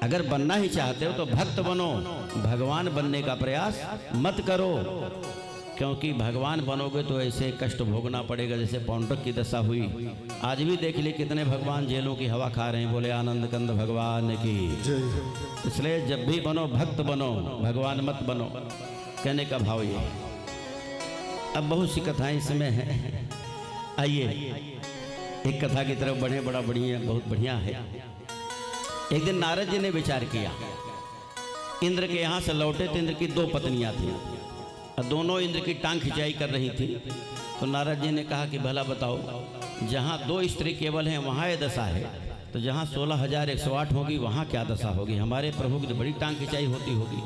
Speaker 1: अगर बनना ही चाहते हो तो भक्त बनो, भगवान बनने का प्रयास मत करो, क्योंकि भगवान बनोगे तो ऐसे कष्ट भोगना पड़ेगा जैसे पौंड्रक की दशा हुई। आज भी देख लिए कितने भगवान जेलों की हवा खा रहे हैं, बोले आनंद कंद भगवान की। इसलिए जब भी बनो भक्त बनो, भगवान मत बनो, कहने का भाव ये। अब बहुत सी कथाएं इसमें हैं, आइए एक कथा की तरफ बढ़े, बड़ा बढ़िया, बहुत बढ़िया है। एक दिन नारद जी ने विचार किया, इंद्र के यहाँ से लौटे तो इंद्र की 2 पत्नियां थी, और दोनों इंद्र की टांग खिंचाई कर रही थी। तो नारद जी ने कहा कि भला बताओ, जहाँ 2 स्त्री केवल हैं वहाँ ये दशा है, तो जहाँ 16,108 होगी वहाँ क्या दशा होगी, हमारे प्रभु की तो बड़ी टांग खिंचाई होती होगी,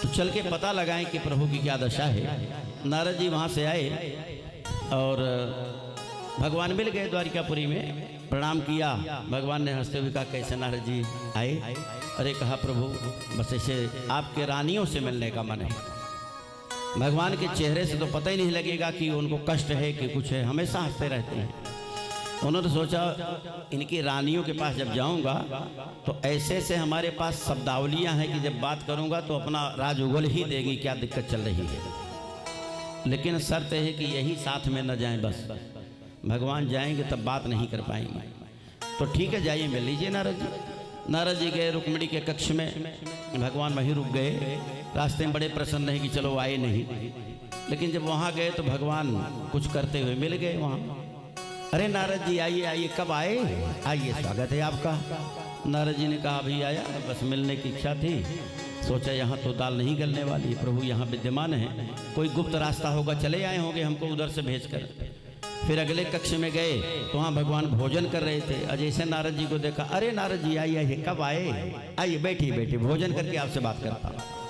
Speaker 1: तो चल के पता लगाएं कि प्रभु की क्या दशा है। नारद जी वहाँ से आए और भगवान मिल गए द्वारिकापुरी में, प्रणाम किया। भगवान ने हंसते हुए कहा, कैसे नारद जी आए? अरे कहा प्रभु, बस ऐसे आपके रानियों से मिलने का मन है। भगवान के चेहरे से तो पता ही नहीं लगेगा कि उनको कष्ट है कि कुछ है, हमेशा हंसते रहते हैं। उन्होंने तो सोचा इनकी रानियों के पास जब जाऊंगा तो ऐसे से हमारे पास शब्दावलियां हैं कि जब बात करूंगा तो अपना राज उगल ही देगी, क्या दिक्कत चल रही है। लेकिन शर्त है कि यही साथ में न जाएं, बस भगवान जाएंगे तब बात नहीं कर पाएंगे। तो ठीक है, जाइए मिल लीजिए नारद जी। नारद जी गए रुक्मिणी के कक्ष में, भगवान वहीं रुक गए। रास्ते में बड़े प्रसन्न है कि चलो आए नहीं, लेकिन जब वहाँ गए तो भगवान कुछ करते हुए मिल गए वहाँ। अरे नारद जी आइए आइए, कब आए? आइए, स्वागत है आपका। नारद जी ने कहा अभी आया, बस मिलने की इच्छा थी, सोचा यहाँ तो दाल नहीं गलने वाली, प्रभु यहाँ विद्यमान है, कोई गुप्त रास्ता होगा, चले आए होंगे हमको उधर से भेजकर। फिर अगले कक्ष में गए तो वहाँ भगवान भोजन कर रहे थे। और जैसे नारद जी को देखा, अरे नारद जी आइए आइए, कब आए? आइए बैठिए बैठिए, भोजन करके आपसे बात करता हूँ।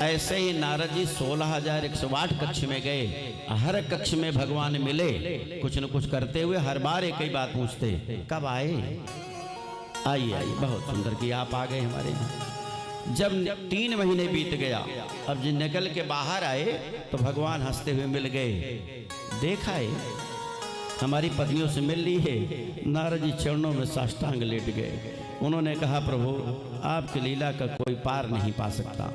Speaker 1: ऐसे ही नारद जी 16,108 कक्ष में गए, हर कक्ष में भगवान मिले, कुछ न कुछ करते हुए, हर बार एक ही बात पूछते, कब आए? आइए आइए, बहुत सुंदर कि आप आ गए हमारे यहाँ। जब 3 महीने बीत गया, अब जब निकल के बाहर आए तो भगवान हंसते हुए मिल गए। देखा है हमारी पत्नियों से मिल ली है। नारद जी चरणों में साष्टांग लेट गए। उन्होंने कहा प्रभु, आपकी लीला का कोई पार नहीं पा सकता,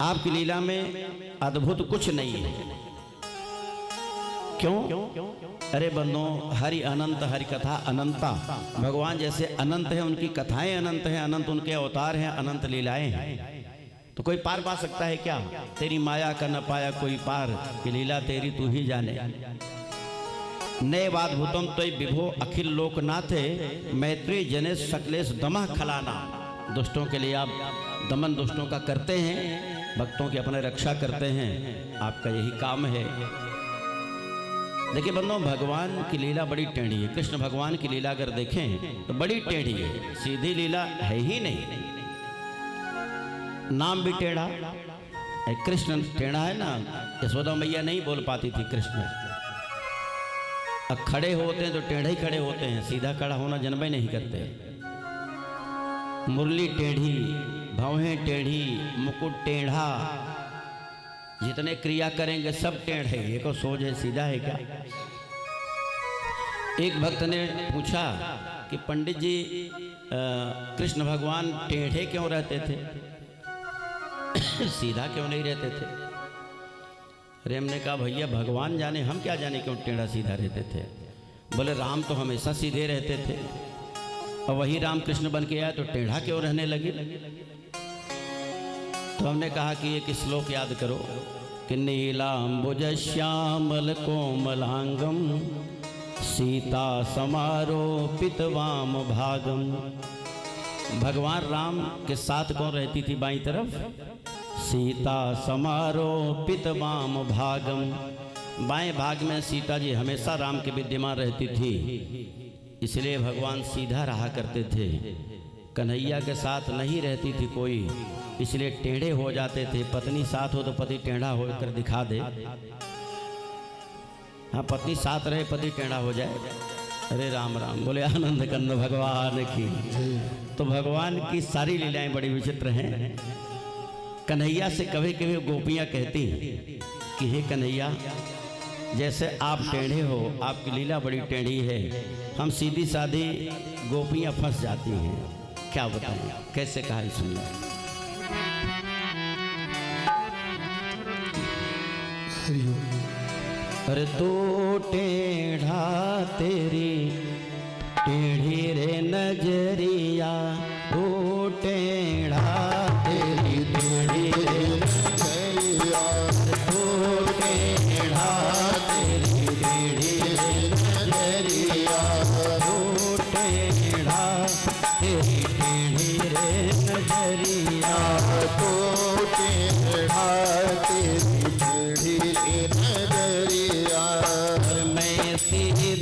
Speaker 1: आपकी लीला में अद्भुत कुछ नहीं है। क्यों? अरे बंदो, हरि अनंत, हरि कथा अनंता, भगवान जैसे अनंत है, उनकी कथाएं अनंत हैं, अनंत उनके अवतार हैं, अनंत लीलाएं हैं। तो कोई पार पा सकता है क्या? तेरी माया का न पाया कोई पार, कि लीला तेरी तू ही जाने। नैवाद्भुतम तो विभो अखिल लोकनाथे, मैत्री जने सकलेश दमः खलाना। दुष्टों के लिए आप दमन दुष्टों का करते हैं, भक्तों की अपने रक्षा करते हैं, आपका यही काम है। देखिए बंदों, भगवान की लीला बड़ी टेढ़ी है। कृष्ण भगवान की लीला अगर देखें तो बड़ी टेढ़ी है, सीधी लीला है ही नहीं। नाम भी टेढ़ा, कृष्ण टेढ़ा है ना। यशोदा मैया नहीं बोल पाती थी कृष्ण, अब खड़े होते हैं तो टेढ़े ही खड़े होते हैं, सीधा खड़ा होना जन्म ही नहीं करते। मुरली टेढ़ी, भवें टेढ़ी, मुकुट टेढ़ा, जितने क्रिया करेंगे सब टेढ़े। ये को सोच है, सीधा है क्या? एक भक्त ने पूछा कि पंडित जी, कृष्ण भगवान टेढ़े क्यों रहते थे, सीधा क्यों नहीं रहते थे? अरे हमने कहा भैया भगवान जाने, हम क्या जाने क्यों टेढ़ा सीधा रहते थे। बोले राम तो हमेशा सीधे रहते थे। और वही रामकृष्ण बन के आया तो टेढ़ा क्यों रहने लगे। तो हमने कहा कि एक श्लोक याद करो कि नीलांबुज श्यामल कोमलांगम सीता समारोपित वाम भागम। भगवान राम के साथ कौन रहती थी बाईं तरफ? सीता समारोपित वाम भागम। बाएं भाग में सीता जी हमेशा राम के विद्यमान रहती थी, इसलिए भगवान सीधा रहा करते थे। कन्हैया के साथ नहीं रहती थी कोई, इसलिए टेढ़े हो जाते थे। पत्नी साथ हो तो पति टेढ़ा होकर दिखा दे। हाँ, पत्नी साथ रहे पति टेढ़ा हो जाए। अरे राम राम, बोले आनंद कंद भगवान की। तो भगवान की सारी लीलाएं बड़ी विचित्र हैं। कन्हैया से कभी कभी गोपियां कहती कि हे कन्हैया, जैसे आप टेढ़े हो, आपकी लीला बड़ी टेढ़ी है, हम सीधी सादी गोपियां फंस जाती हैं। क्या बताएं, कैसे कहा है सुनिए। अरे तो टेढ़ा तेरी टेढ़ी रे नजरिया, तो टेढ़ा तेरी टेढ़ी रे नजरिया, तो टेढ़ा तेरी टेढ़ी रे नजरिया, तो टेढ़ा तेरी टेढ़ी रे नजरिया, तो टेढ़ा तेरी टेढ़ी रे नजरिया। मैं सीधी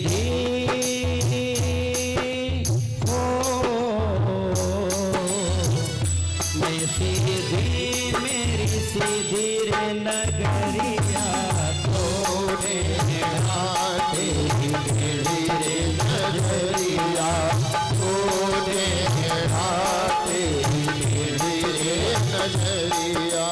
Speaker 1: सीधी रे नगरिया, तो टेढ़ा तेरी टेढ़ी रे नजरिया, तो टेढ़ा तेरी टेढ़ी रे नजरिया।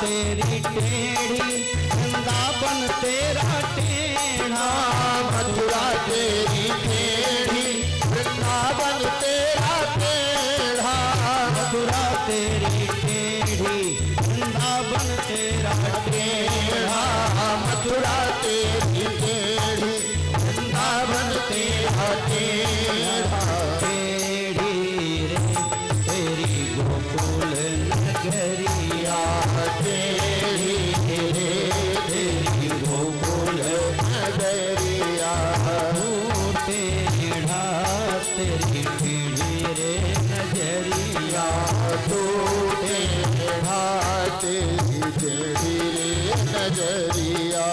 Speaker 1: तेरी टेढ़ी वृंदावन तेरा टेढ़ा, मथुरा तेरी टेढ़ी वृंदावन तेरा टेढ़ा, मथुरा तेरी टेढ़ी वृंदावन तेरा टेढ़ा, मथुरा तेरी टेढ़ी वृंदावन तेरा टेढ़ा। टेढ़ी रे तेरी गोकुल नगरिया, तेरी रे तेरी गोकुल नगरिया, टेढ़ा तेरी टेढ़ी रे नजरिया, तो टेढ़ा तेरी टेढ़ी रे नजरिया।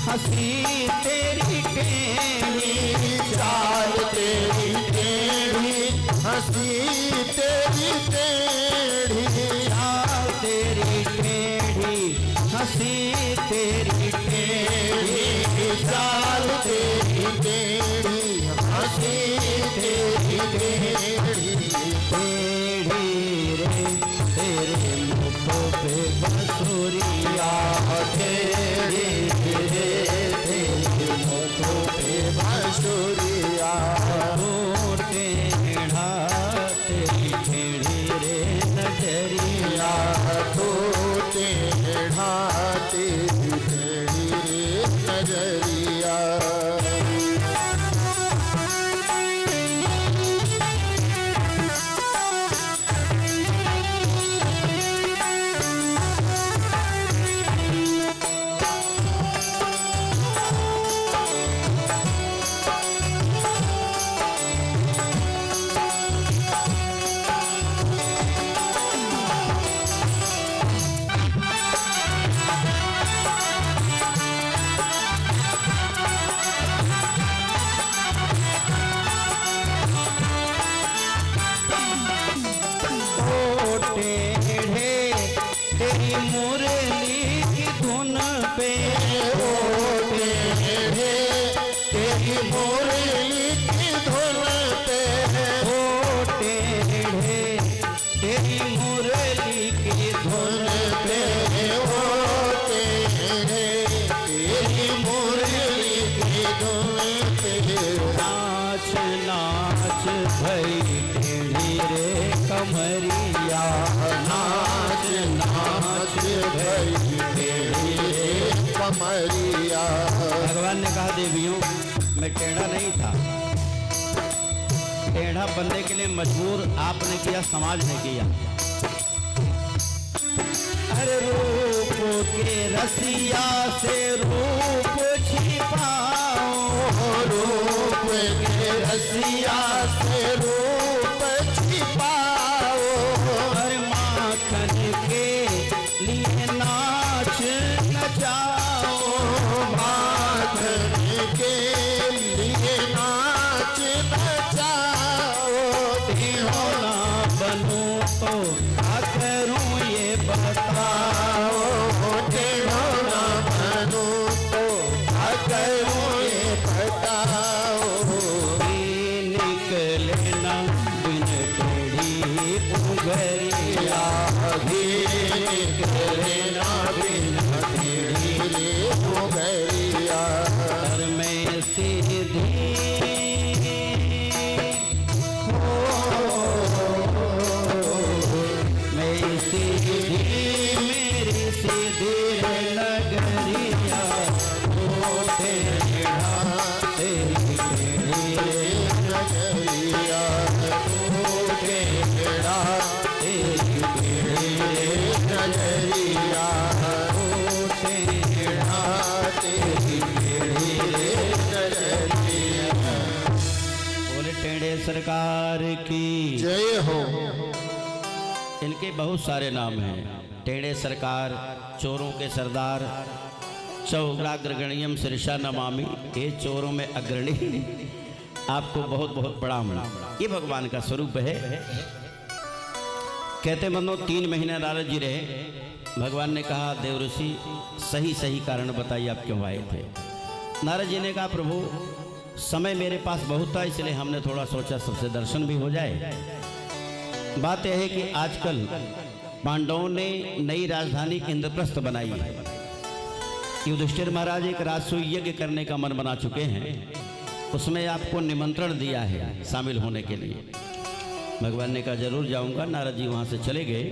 Speaker 1: हंसी तेरी टेढ़ी, चाल तेरी टेढ़ी, हंसी तेरी टेढ़ी, चाल तेरी टेढ़ी, हंसी तेरी टेढ़ी, चाल तेरी टेढ़ी, हंसी तेरी टेढ़ी। टेढ़ी रे तेरे मुख पे बंसुरिया, टेढ़ी रे तेरे मुख पे बंसुरिया, तो टेढ़ा तेरी टेढ़ी रे नजरिया, तो टेढ़ा तेरी टेढ़ी रे नजरिया।
Speaker 2: मुरली की धुन पे,
Speaker 1: ओ टेढ़े तेरी मुरली की धुन पे,
Speaker 2: ओ टेढ़े तेरी मुरली की धुन पे,
Speaker 1: नाच नाच भई टेढ़ी रे कमरिया,
Speaker 2: नाच नाच भई टेढ़ी रे कमरिया।
Speaker 1: भगवान ने कहा देवियों मैं टेढ़ा नहीं था, टेढ़ा बनने के लिए मजबूर आपने किया, समाज ने किया। अरे रूप के रसिया से रूप छिपाओ,
Speaker 2: रूप के रसिया से रूप छिपाओ,
Speaker 1: हर माखन के लिए नाच नचाओ,
Speaker 2: माखन के लिए नाच नचाओ।
Speaker 1: टेढ़ो ना बनूं तो क्या करूं ये बताओ,
Speaker 2: टेढ़ो ना बनूं तो क्या करूं ये बताओ।
Speaker 1: निकले ना बिन टेढ़ी उंगरिया,
Speaker 2: निकले ना बिन टेढ़ी उंगरिया,
Speaker 1: कर में सीधी मैं सीधी मेरी सीधी नगरिया, ओ टेढ़ा तेरी टेढ़ी
Speaker 2: नगरिया,
Speaker 1: ओ टेढ़ा तेरी टेढ़ी
Speaker 2: नगरिया,
Speaker 1: ओ टेढ़ा तेरी टेढ़ी
Speaker 2: नगरिया।
Speaker 1: बोले टेढ़े सरकार की
Speaker 2: जय हो।
Speaker 1: इनके बहुत सारे नाम हैं, टेढ़े सरकार, चोरों के सरदार, चौग्राग्रगण्यम शीर्षा नमामि, ये चोरों में अग्रणी। आपको बहुत बहुत प्रणाम। ये भगवान का स्वरूप है। कहते मनो 3 महीने नारद जी रहे। भगवान ने कहा देवऋषि सही सही कारण बताइए आप क्यों आए थे। नारद जी ने कहा प्रभु समय मेरे पास बहुत था, इसलिए हमने थोड़ा सोचा सबसे दर्शन भी हो जाए। बात यह है कि आजकल पांडवों ने नई राजधानी इंद्रप्रस्थ बनाई है। युधिष्ठिर महाराज एक राजसूय यज्ञ करने का मन बना चुके हैं, उसमें आपको निमंत्रण दिया है शामिल होने के लिए। भगवान ने कहा जरूर जाऊंगा। नारद जी वहां से चले गए।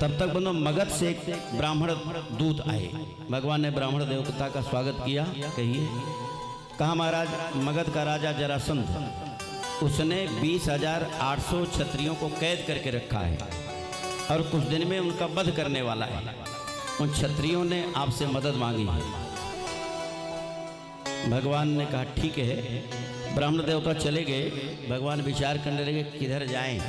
Speaker 1: तब तक बनो मगध से एक ब्राह्मण दूत आए। भगवान ने ब्राह्मण देवता का स्वागत किया। कहिए। कहा महाराज मगध का राजा जरासंध, उसने 20,800 क्षत्रियों को कैद करके रखा है और कुछ दिन में उनका वध करने वाला है। उन क्षत्रियों ने आपसे मदद मांगी है। भगवान ने कहा ठीक है। ब्राह्मण देवता चले गए। भगवान विचार करने लगे किधर जाएं,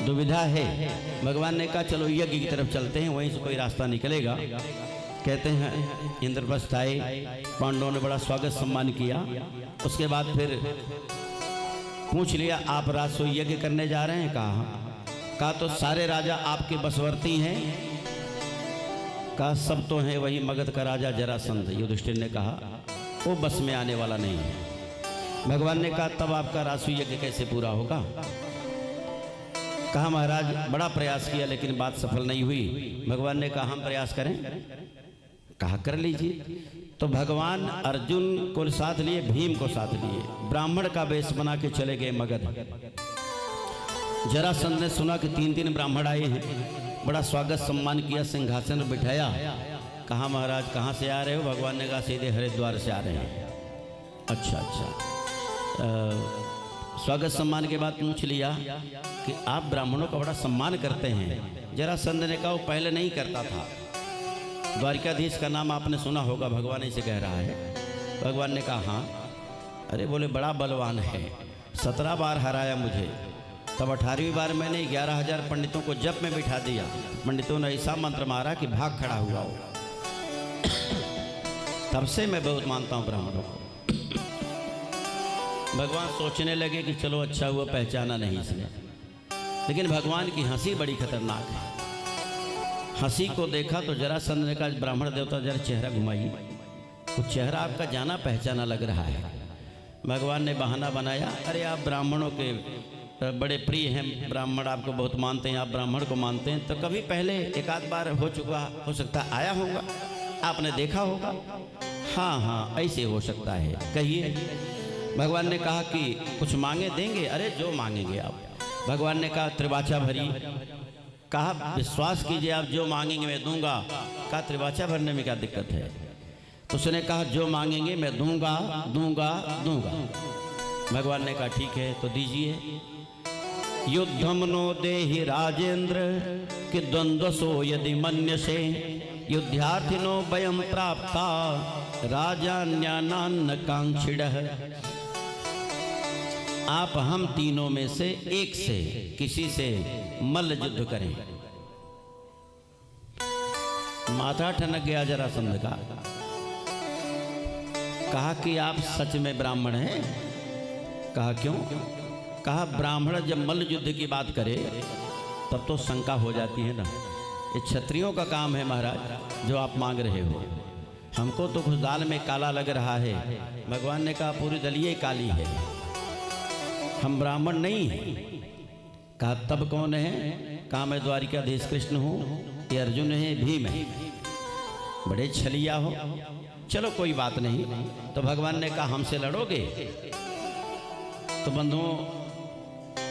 Speaker 1: दुविधा है। भगवान ने कहा चलो यज्ञ की तरफ चलते हैं, वहीं से कोई रास्ता निकलेगा। कहते हैं इंद्रप्रस्थ आए। पांडवों ने बड़ा स्वागत सम्मान किया। उसके बाद फिर पूछ लिया आप राजसूय यज्ञ करने जा रहे हैं? कहा तो सारे राजा आपके बसवर्ती हैं। कहा सब तो हैं, वही मगध का राजा जरासंध। युधिष्ठिर ने कहा वो बस में आने वाला नहीं है। भगवान ने कहा तब आपका राजसूय यज्ञ कैसे पूरा होगा? कहा महाराज बड़ा प्रयास किया लेकिन बात सफल नहीं हुई। भगवान ने कहा हम प्रयास करें? कहा कर लीजिए। तो भगवान अर्जुन को साथ लिए, भीम को साथ लिए, ब्राह्मण का वेश बना के चले गए मगध। जरासंध ने सुना कि 3 ब्राह्मण आए हैं। बड़ा स्वागत सम्मान किया, सिंहासन में बिठाया। कहा महाराज कहाँ से आ रहे हो? भगवान ने कहा सीधे हरिद्वार से आ रहे हैं। अच्छा स्वागत सम्मान के बाद पूछ लिया कि आप ब्राह्मणों का बड़ा सम्मान करते हैं। जरासंध ने कहा वो पहले नहीं करता था। द्वारिकाधीश का नाम आपने सुना होगा, भगवान इसे कह रहा है। भगवान ने कहा हाँ। अरे बोले बड़ा बलवान है, 17 बार हराया मुझे। तब 18वीं बार मैंने 11,000 पंडितों को जप में बिठा दिया। पंडितों ने ऐसा मंत्र मारा कि भाग खड़ा हुआ हो। तब से मैं बहुत मानता हूँ ब्राह्मणों को। भगवान सोचने लगे कि चलो अच्छा हुआ पहचाना नहीं इसने। लेकिन भगवान की हंसी बड़ी खतरनाक है। हंसी को देखा तो जरासंध ने कहा ब्राह्मण देवता जरा चेहरा घुमाइए। कुछ चेहरा आपका जाना पहचाना लग रहा है। भगवान ने बहाना बनाया, अरे आप ब्राह्मणों के बड़े प्रिय हैं, ब्राह्मण आपको बहुत मानते हैं, आप ब्राह्मण को मानते हैं, तो कभी पहले एक आध बार हो चुका, हो सकता आया होगा, आपने देखा होगा। हाँ हाँ ऐसे हो सकता है, कहिए। भगवान ने कहा कि कुछ मांगे देंगे? अरे जो मांगेंगे आप। भगवान ने कहा त्रिवाचा भरी। कहा विश्वास कीजिए आप जो मांगेंगे मैं दूंगा। कहा त्रिवाचा भरने में क्या दिक्कत है? तो उसने कहा जो मांगेंगे मैं दूंगा दूंगा दूंगा। भगवान ने कहा ठीक है तो दीजिए। युद्धम नो देहि राजेंद्र कि द्वंद्वसो यदि मन्यसे युद्धार्थिनो वयम प्राप्ता राजान्यानान्न कांक्षिणः। आप हम तीनों में से एक से किसी से मल्ल युद्ध करें। माथा ठनक गया जरासंध का। कहा कि आप सच में ब्राह्मण हैं? कहा क्यों? कहा ब्राह्मण जब मल्ल युद्ध की बात करे तब तो शंका हो जाती है ना। ये क्षत्रियों का काम है महाराज जो आप मांग रहे हो। हमको तो कुछ दाल में काला लग रहा है। भगवान ने कहा पूरी दलिए काली है, हम ब्राह्मण नहीं हैं। कहा तब कौन है? कहा मैं द्वारिकाधीश कृष्ण हूँ, ये अर्जुन है, भीम है। बड़े छलिया हो, चलो कोई बात नहीं। तो भगवान ने कहा हमसे लड़ोगे? तो बंधुओं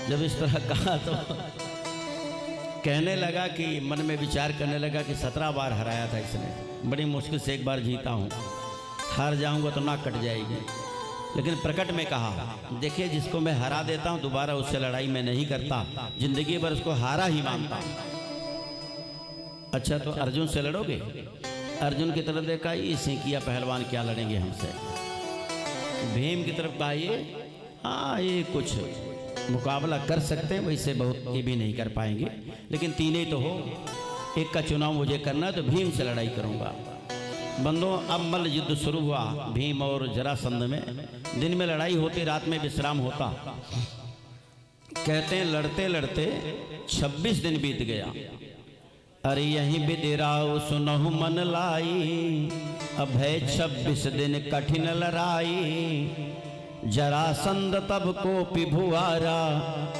Speaker 1: जब इस तरह कहा तो कहने लगा कि मन में विचार करने लगा कि 17 बार हराया था इसने, बड़ी मुश्किल से एक बार जीता हूँ, हार जाऊंगा तो नाक कट जाएगी। लेकिन प्रकट में कहा देखिए जिसको मैं हरा देता हूँ दोबारा उससे लड़ाई मैं नहीं करता, जिंदगी भर उसको हारा ही मानता। अच्छा तो अर्जुन से लड़ोगे? अर्जुन की तरफ देखा, ये सिंकिया पहलवान क्या लड़ेंगे हमसे। भीम की तरफ कहा ये हाँ ये कुछ मुकाबला कर सकते हैं, वैसे बहुत ये भी नहीं कर पाएंगे, लेकिन तीन ही तो हो, एक का चुनाव मुझे करना है तो भीम से लड़ाई करूंगा। बंदों अब मल्ल युद्ध शुरू हुआ भीम और जरासंध में। दिन में लड़ाई होती, रात में विश्राम होता। कहते हैं लड़ते लड़ते 26 दिन बीत गया। अरे यहीं बिदिराओ सुनहु मन लाई, अब है 26 दिन कठिन लड़ाई। जरासंध तब को पिभुआरा,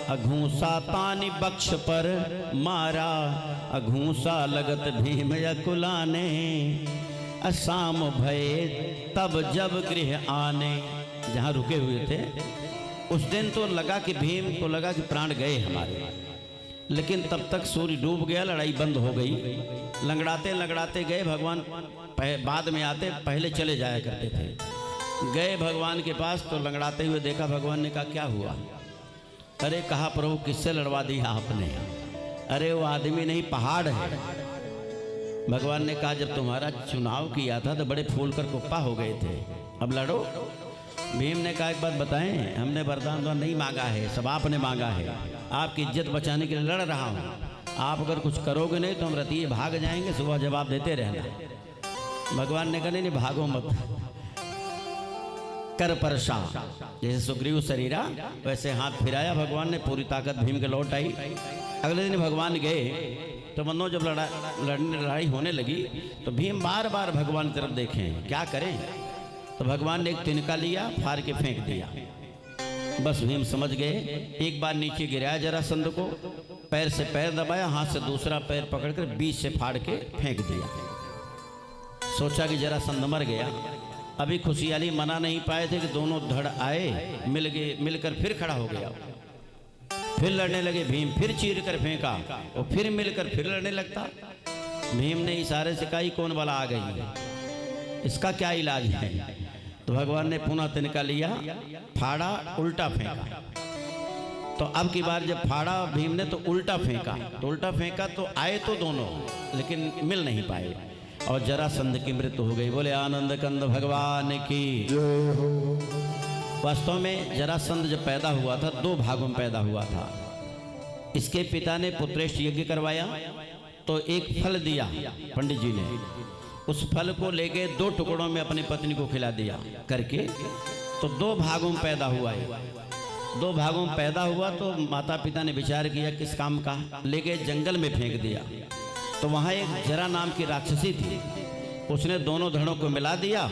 Speaker 1: अघूसा तानि बक्ष पर मारा। अघूसा लगत भीम यकुलाने, असाम भये तब जब गृह आने। जहाँ रुके हुए थे उस दिन तो लगा कि भीम को लगा कि प्राण गए हमारे, लेकिन तब तक सूर्य डूब गया, लड़ाई बंद हो गई। लंगड़ाते लंगड़ाते गए भगवान, बाद में आते, पहले चले जाया करते थे। गए भगवान के पास तो लंगड़ाते हुए देखा। भगवान ने कहा क्या हुआ? अरे कहा प्रभु किससे लड़वा दिया आपने? अरे वो आदमी नहीं पहाड़ है। भगवान ने कहा जब तुम्हारा चुनाव किया था तो बड़े फूल कर कुप्पा हो गए थे, अब लड़ो। भीम ने कहा एक बात बताएं, हमने वरदान तो नहीं मांगा है, सब आपने मांगा है। आपकी इज्जत बचाने के लिए लड़ रहा हूँ, आप अगर कुछ करोगे नहीं तो हम रतिये भाग जाएंगे, सुबह जवाब देते रहना। भगवान ने कहा नहीं भागो मत, कर परशा। जैसे सुग्रीव शरीरा वैसे हाथ फिराया भगवान ने, पूरी ताकत भीम के लौट आई। अगले दिन भगवान गए तो बंदों जब लड़ाई होने लगी तो भीम बार बार भगवान की तरफ देखें क्या करें। तो भगवान ने एक तिनका लिया, फाड़ के फेंक दिया। बस भीम समझ गए। एक बार नीचे गिराया जरासंध को, पैर से पैर दबाया, हाथ से दूसरा पैर पकड़कर बीच से फाड़ के फेंक दिया। सोचा कि जरासंध मर गया। अभी खुशहाली मना नहीं पाए थे कि दोनों धड़ आए, मिल गए, मिलकर फिर खड़ा हो गया। फिर लड़ने लगे भीम, फिर चीर कर फेंका और फिर मिलकर फिर लड़ने लगता। भीम ने इशारे से कहा कौन वाला आ गई है, इसका क्या इलाज है? तो भगवान ने पुनः तिनका लिया, फाड़ा, उल्टा फेंका। तो अब की बार जब फाड़ा भीम ने तो उल्टा फेंका तो आए तो दोनों, लेकिन मिल नहीं पाए और जरासंध की मृत्यु हो गई। बोले आनंद कंद भगवान की जय हो। वास्तव में जरासंध जब पैदा हुआ था 2 भागों में पैदा हुआ था। इसके पिता ने पुत्रेष्ठ यज्ञ करवाया तो एक फल दिया पंडित जी ने, उस फल को लेके 2 टुकड़ों में अपनी पत्नी को खिला दिया करके, तो 2 भागों में पैदा हुआ है। 2 भागों में पैदा हुआ तो माता पिता ने विचार किया किस काम का, लेके जंगल में फेंक दिया। तो वहाँ एक जरा नाम की राक्षसी थी, उसने दोनों धड़ों को मिला दिया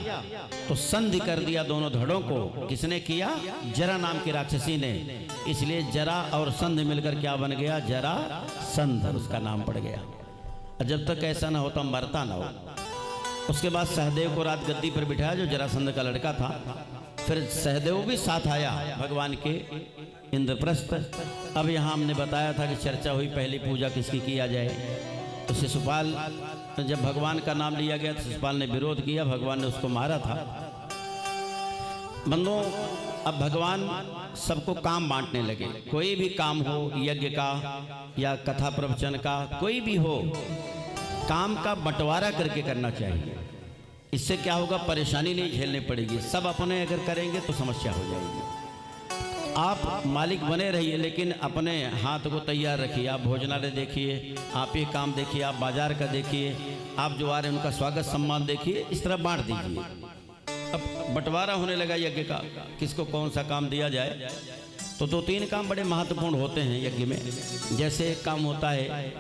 Speaker 1: तो संधि कर दिया दोनों धड़ों को। किसने किया? जरा नाम की राक्षसी ने। इसलिए जरा और संध मिलकर क्या बन गया? जरा संध, उसका नाम पड़ गया। और जब तक ऐसा ना हो तो मरता ना हो। उसके बाद सहदेव को रात गद्दी पर बिठाया, जो जरासंध का लड़का था। फिर सहदेव भी साथ आया भगवान के इंद्रप्रस्थ। अब यहाँ हमने बताया था कि चर्चा हुई पहली पूजा किसकी किया जाए। तो शिशुपाल, जब भगवान का नाम लिया गया तो शिशुपाल ने विरोध किया, भगवान ने उसको मारा था। बंदों, अब भगवान सबको काम बांटने लगे। कोई भी काम हो, यज्ञ का या कथा प्रवचन का, कोई भी हो, काम का बंटवारा करके करना चाहिए। इससे क्या होगा? परेशानी नहीं झेलनी पड़ेगी। सब अपने अगर करेंगे तो समस्या हो जाएगी। आप मालिक बने रहिए, लेकिन अपने हाथ को तैयार रखिए। आप भोजनालय देखिए, आप ये काम देखिए, आप बाजार का देखिए, आप जो आ रहे हैं उनका स्वागत सम्मान देखिए, इस तरह बांट दीजिए। अब बंटवारा होने लगा यज्ञ का, किसको कौन सा काम दिया जाए। तो 2-3 काम बड़े महत्वपूर्ण होते हैं यज्ञ में। जैसे एक काम होता है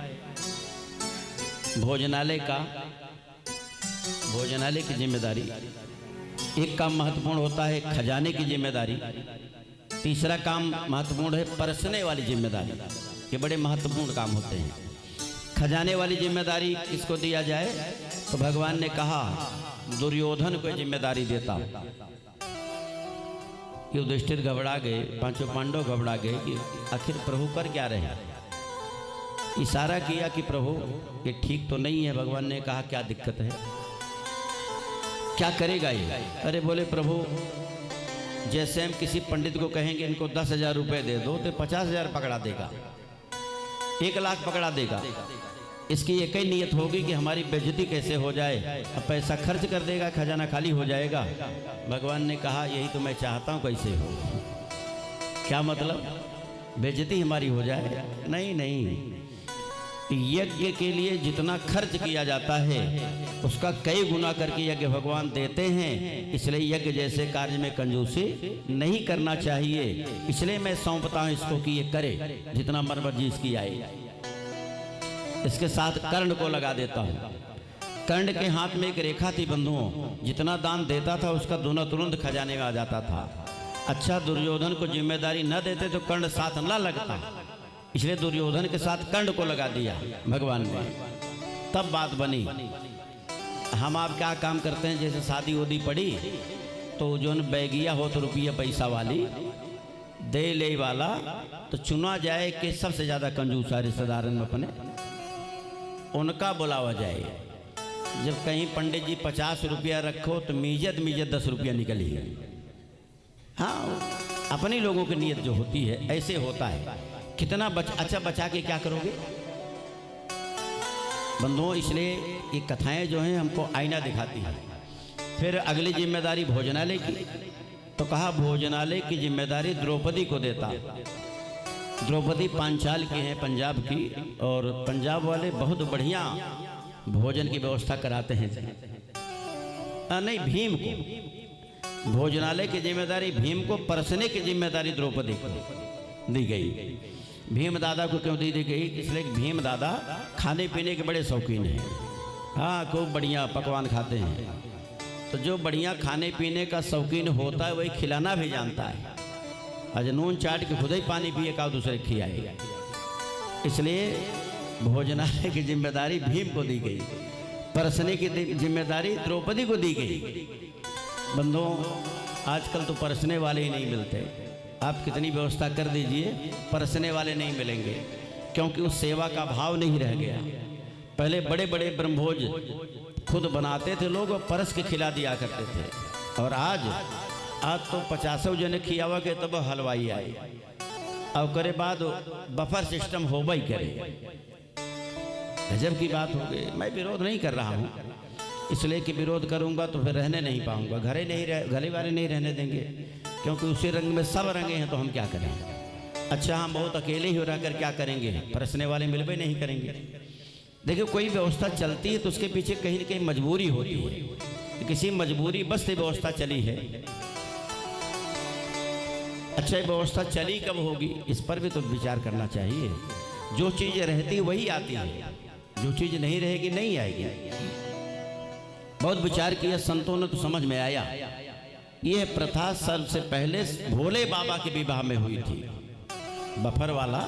Speaker 1: भोजनालय का, भोजनालय की जिम्मेदारी। एक काम महत्वपूर्ण होता है खजाने की जिम्मेदारी। तीसरा काम महत्वपूर्ण है परसने वाली जिम्मेदारी। ये बड़े महत्वपूर्ण काम होते हैं। खजाने वाली जिम्मेदारी किसको दिया जाए? तो भगवान ने कहा दुर्योधन को जिम्मेदारी देता। युधिष्ठिर घबरा गए, पांचों पांडव घबरा गए कि आखिर प्रभु कर क्या रहे हैं। इशारा किया कि प्रभु ये ठीक तो नहीं है। भगवान ने कहा क्या दिक्कत है, क्या करेगा ये? अरे बोले प्रभु, जैसे हम किसी पंडित को कहेंगे इनको 10,000 रुपये दे दो तो 50,000 पकड़ा देगा, 1 लाख पकड़ा देगा। इसकी एक ही नियत होगी कि हमारी बेइज्जती कैसे हो जाए। अब पैसा खर्च कर देगा, खजाना खाली हो जाएगा। भगवान ने कहा यही तो मैं चाहता हूँ, कैसे हो? क्या मतलब? बेइज्जती हमारी हो जाए? नहीं नहीं, यज्ञ के लिए जितना खर्च किया जाता है उसका कई गुना करके यज्ञ भगवान देते हैं। इसलिए यज्ञ जैसे कार्य में कंजूसी नहीं करना चाहिए। इसलिए मैं सौंपता हूं इसको कि ये करे जितना मर्जी इसकी आए। इसके साथ कर्ण को लगा देता हूं। कर्ण के हाथ में एक रेखा थी बंधुओं, जितना दान देता था उसका दोनों तुरंत खजाने में आ जाता था। अच्छा, दुर्योधन को जिम्मेदारी न देते तो कर्ण साथ न लगता, इसलिए दुर्योधन के साथ कर्ण को लगा दिया भगवान ने। तब बात बनी। हम आप क्या काम करते हैं, जैसे शादी उदी पड़ी तो जो बैगिया हो तो रुपया पैसा वाली दे ले वाला, तो चुना जाए कि सबसे ज़्यादा कंजूस रिश्तेदार में अपने उनका बुलावा जाए। जब कहीं पंडित जी 50 रुपया रखो तो मीजत 10 रुपया निकली है। हाँ, अपने लोगों की नीयत जो होती है ऐसे होता है। कितना अच्छा बचा के क्या करोगे बंधुओं? इसलिए ये कथाएं जो हैं हमको आईना दिखाती हैं। फिर अगली जिम्मेदारी भोजनालय की, तो कहा भोजनालय की जिम्मेदारी द्रौपदी को देता। द्रौपदी पांचाल की हैं, पंजाब की, और पंजाब वाले बहुत बढ़िया भोजन की व्यवस्था कराते हैं। नहीं, भीम को भोजनालय की जिम्मेदारी, भीम को परसने की जिम्मेदारी द्रौपदी को दी गई। भीम दादा को क्यों दी गई? इसलिए भीम दादा खाने पीने के बड़े शौकीन हैं। हाँ, खूब बढ़िया पकवान खाते हैं। तो जो बढ़िया खाने पीने का शौकीन होता है वही खिलाना भी जानता है। आज नून चाट के खुद ही पानी पिए का दूसरे खिलाए। इसलिए भोजनालय की जिम्मेदारी भीम को दी गई, परसने की जिम्मेदारी द्रौपदी को दी गई। बंधुओं, आजकल तो परसने वाले ही नहीं मिलते। आप कितनी व्यवस्था कर दीजिए, परसने वाले नहीं मिलेंगे, क्योंकि उस सेवा का भाव नहीं रह गया। पहले बड़े बड़े ब्रह्मभोज खुद बनाते थे लोग और परस के खिला दिया करते थे। और आज तो 50 जने खियावा के तब हलवाई आए, और करे बाद बफर सिस्टम हो ही करे। गजब की बात हो गई। मैं विरोध नहीं कर रहा हूँ, इसलिए कि विरोध करूँगा तो फिर रहने नहीं पाऊँगा। घरे वाले नहीं रहने देंगे, क्योंकि उसी रंग में सब रंगे हैं, तो हम क्या करें? अच्छा, हम बहुत अकेले ही रहकर क्या करेंगे? परसने वाले मिलबे नहीं करेंगे। देखिए, कोई व्यवस्था चलती है तो उसके पीछे कहीं न कहीं मजबूरी होती है। किसी मजबूरी बस से व्यवस्था चली है। अच्छा, ये व्यवस्था चली कब होगी, इस पर भी तो विचार करना चाहिए। जो चीज़ रहती वही आती है, जो चीज़ नहीं रहेगी नहीं आएगी। बहुत विचार किया संतों ने तो समझ में आया, यह प्रथा सबसे पहले भोले बाबा के विवाह में हुई थी। बफर वाला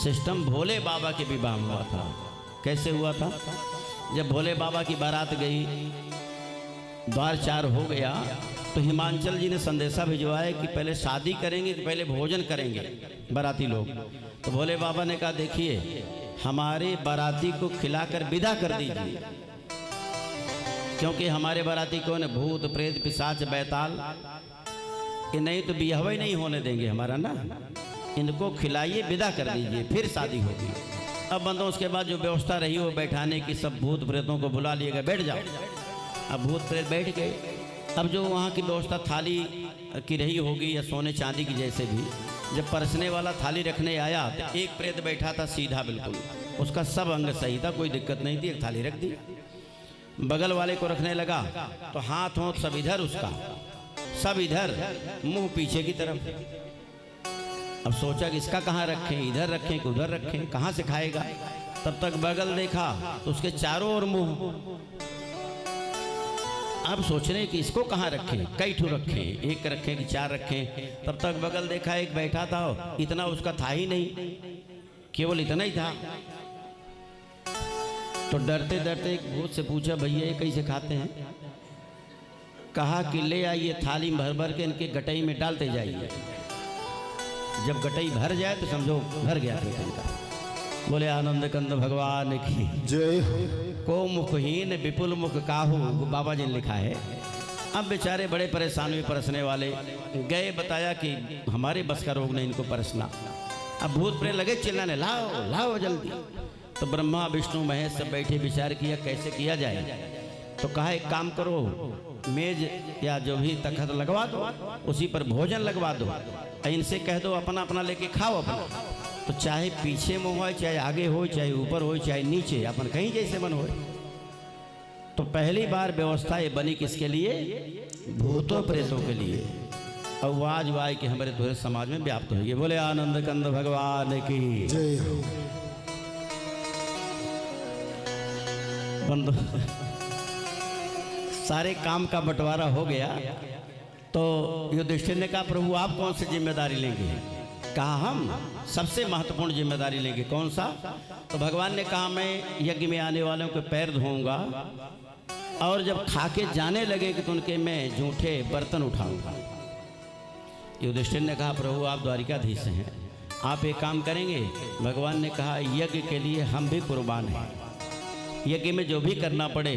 Speaker 1: सिस्टम भोले बाबा के विवाह में हुआ था। कैसे हुआ था? जब भोले बाबा की बारात गई, द्वार चार हो गया, तो हिमांचल जी ने संदेशा भिजवाया कि पहले शादी करेंगे कि पहले भोजन करेंगे बाराती लोग। तो भोले बाबा ने कहा देखिए, हमारे बाराती को खिलाकर विदा कर दीजिए, क्योंकि हमारे बाराती कौन है? भूत प्रेत पिशाच बैताल, ये नहीं तो बियाह ही नहीं होने देंगे हमारा ना। इनको खिलाइए, विदा कर दीजिए, फिर शादी होगी। अब बंदो उसके बाद जो व्यवस्था रही वो बैठाने की, सब भूत प्रेतों को बुला लिए गए, बैठ जाओ। अब भूत प्रेत बैठ गए। अब जो वहाँ की व्यवस्था थाली की रही होगी या सोने चांदी की जैसे भी, जब परसने वाला थाली रखने आया तो एक प्रेत बैठा था सीधा बिल्कुल, उसका सब अंग सही था, कोई दिक्कत नहीं थी। एक थाली रख दी, बगल वाले को रखने लगा तो हाथ होंठ सब इधर, उसका सब इधर, मुंह पीछे की तरफ। अब सोचा कि इसका कहाँ रखें, इधर रखें कि उधर रखें, कहाँ से खाएगा। तब तक बगल देखा तो उसके चारों ओर मुंह। अब सोच रहे कि इसको कहाँ रखें, कई ठू रखें, एक रखें कि चार रखें। तब तक बगल देखा एक बैठा था, इतना उसका था ही नहीं, केवल इतना ही था। तो डरते डरते एक भूत से पूछा, भैया ये कैसे खाते हैं? कहा कि ले आइए थाली भर भर के इनके गटई में डालते जाइए, जब गटई भर जाए तो समझो भर गया पेट इनका। बोले आनंद कंद भगवान की
Speaker 2: जय।
Speaker 1: को मुखहीन विपुल मुख काहू, बाबा जी ने लिखा है। अब बेचारे बड़े परेशान हुए परसने वाले, गए बताया कि हमारे बस का रोग नहीं इनको परसना। अब भूत प्रेत लगे चिल्लाने, लाओ लाओ जल्दी। तो ब्रह्मा विष्णु महेश सब बैठे विचार किया कैसे किया जाए। तो कहा एक काम करो, मेज या जो भी तखत लगवा दो, उसी पर भोजन लगवा दो, इनसे कह दो अपना अपना लेके खाओ अपना। तो चाहे पीछे मुँह हो, चाहे आगे हो, चाहे ऊपर हो, चाहे नीचे, अपन कहीं जैसे मन हो। तो पहली बार व्यवस्था ये बनी किसके लिए? भूतों प्रेतों के लिए। और आज वाय के हमारे पूरे समाज में व्याप्त हो गए। बोले आनंद कंद भगवान की
Speaker 2: जय।
Speaker 1: बंदो सारे काम का बंटवारा हो गया। तो युधिष्ठिर ने कहा प्रभु आप कौन सी जिम्मेदारी लेंगे? कहा हम सबसे महत्वपूर्ण जिम्मेदारी लेंगे। कौन सा? तो भगवान ने कहा मैं यज्ञ में आने वालों के पैर धोऊंगा, और जब खा के जाने लगे कि तो उनके मैं जूठे बर्तन उठाऊंगा। युधिष्ठिर ने कहा प्रभु आप द्वारिकाधीश हैं, आप एक काम करेंगे? भगवान ने कहा यज्ञ के लिए हम भी कुर्बान हैं, यज्ञ में जो भी करना पड़े,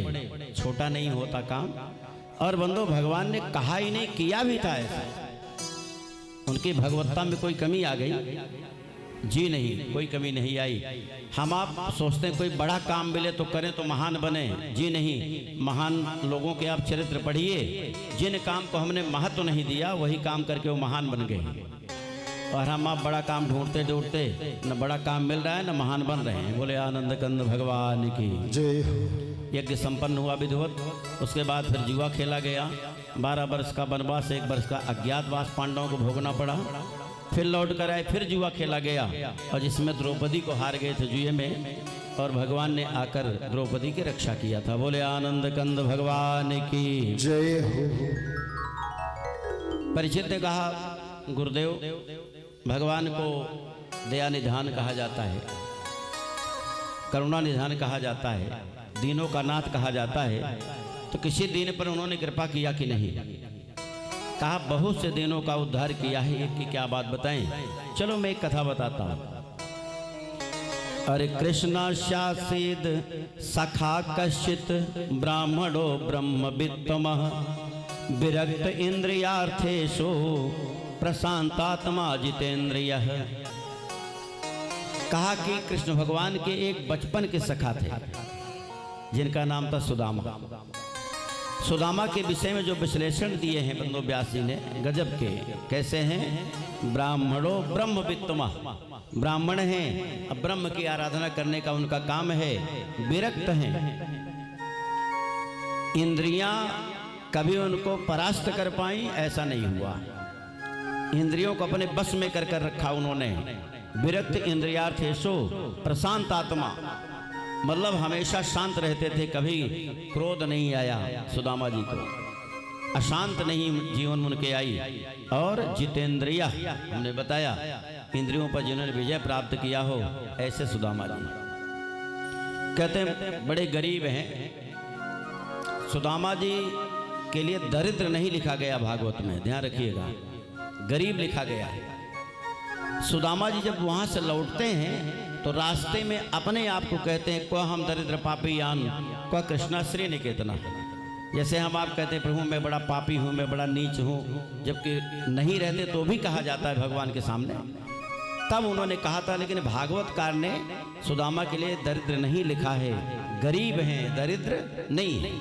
Speaker 1: छोटा नहीं होता काम। और बंदो भगवान ने कहा ही नहीं, किया भी था ऐसा। उनकी भगवत्ता में कोई कमी आ गई? जी नहीं, कोई कमी नहीं आई। हम आप सोचते हैं कोई बड़ा काम मिले तो करें तो महान बने, जी नहीं। महान लोगों के आप चरित्र पढ़िए, जिन काम को हमने महत्व नहीं दिया वही काम करके वो महान बन गए। और हम आप बड़ा काम ढूंढते ढूंढते न बड़ा काम मिल रहा है न महान बन रहे हैं। बोले आनंद कंद भगवान की
Speaker 2: जय।
Speaker 1: यज्ञ संपन्न हुआ विधिवत। उसके बाद फिर जुआ खेला गया। 12 वर्ष का वनवास, 1 वर्ष का अज्ञातवास पांडवों को भोगना पड़ा। फिर लौट कर आए, फिर जुआ खेला गया, और जिसमें द्रौपदी को हार गए थे जुए में, और भगवान ने आकर द्रौपदी की रक्षा किया था। बोले आनंद कंद भगवान की
Speaker 2: जय।
Speaker 1: परीक्षित ने कहा गुरुदेव भगवान को दया निधान कहा जाता है, करुणा निधान कहा जाता है, दीनों का नाथ कहा जाता है, तो किसी दीन पर उन्होंने कृपा किया कि नहीं? कहा बहुत से दीनों का उद्धार किया है, एक की क्या बात बताएं? चलो मैं एक कथा बताता हूं। अरे कृष्णा शासिद सखा कश्चित ब्राह्मणो ब्रह्मवित्तमः विरक्त इंद्रियार्थेषु प्रशांतात्मा जितेंद्रियः। कहा कि कृष्ण भगवान के एक बचपन के सखा थे जिनका नाम था सुदामा। सुदामा के विषय में जो विश्लेषण दिए हैं बंदो व्यास जी ने गजब के। कैसे हैं? ब्राह्मणो ब्रह्मवित्तमः, ब्राह्मण हैं, अब ब्रह्म की आराधना करने का उनका काम है। विरक्त हैं, इंद्रियां कभी उनको परास्त कर पाई ऐसा नहीं हुआ, इंद्रियों को अपने बस में कर रखा उन्होंने। विरक्त इंद्रियार्थेषु प्रशांत आत्मा, मतलब हमेशा शांत रहते थे, कभी क्रोध नहीं आया सुदामा जी को, अशांत नहीं जीवन में उनके आई। और जितेंद्रिया हमने बताया, इंद्रियों पर जिन्होंने विजय प्राप्त किया हो, ऐसे सुदामा जी। कहते हैं बड़े गरीब हैं सुदामा जी के लिए दरिद्र नहीं लिखा गया भागवत में, ध्यान रखिएगा, गरीब लिखा गया है। सुदामा जी जब वहां से लौटते हैं तो रास्ते में अपने आप को कहते हैं, को हम दरिद्र पापी यान, को कृष्णाश्री निकेतना। जैसे हम आप कहते हैं प्रभु मैं बड़ा पापी हूँ, मैं बड़ा नीच हूँ, जबकि नहीं रहते तो भी कहा जाता है भगवान के सामने। तब उन्होंने कहा था, लेकिन भागवतकार ने सुदामा के लिए दरिद्र नहीं लिखा है, गरीब हैं, दरिद्र नहीं है।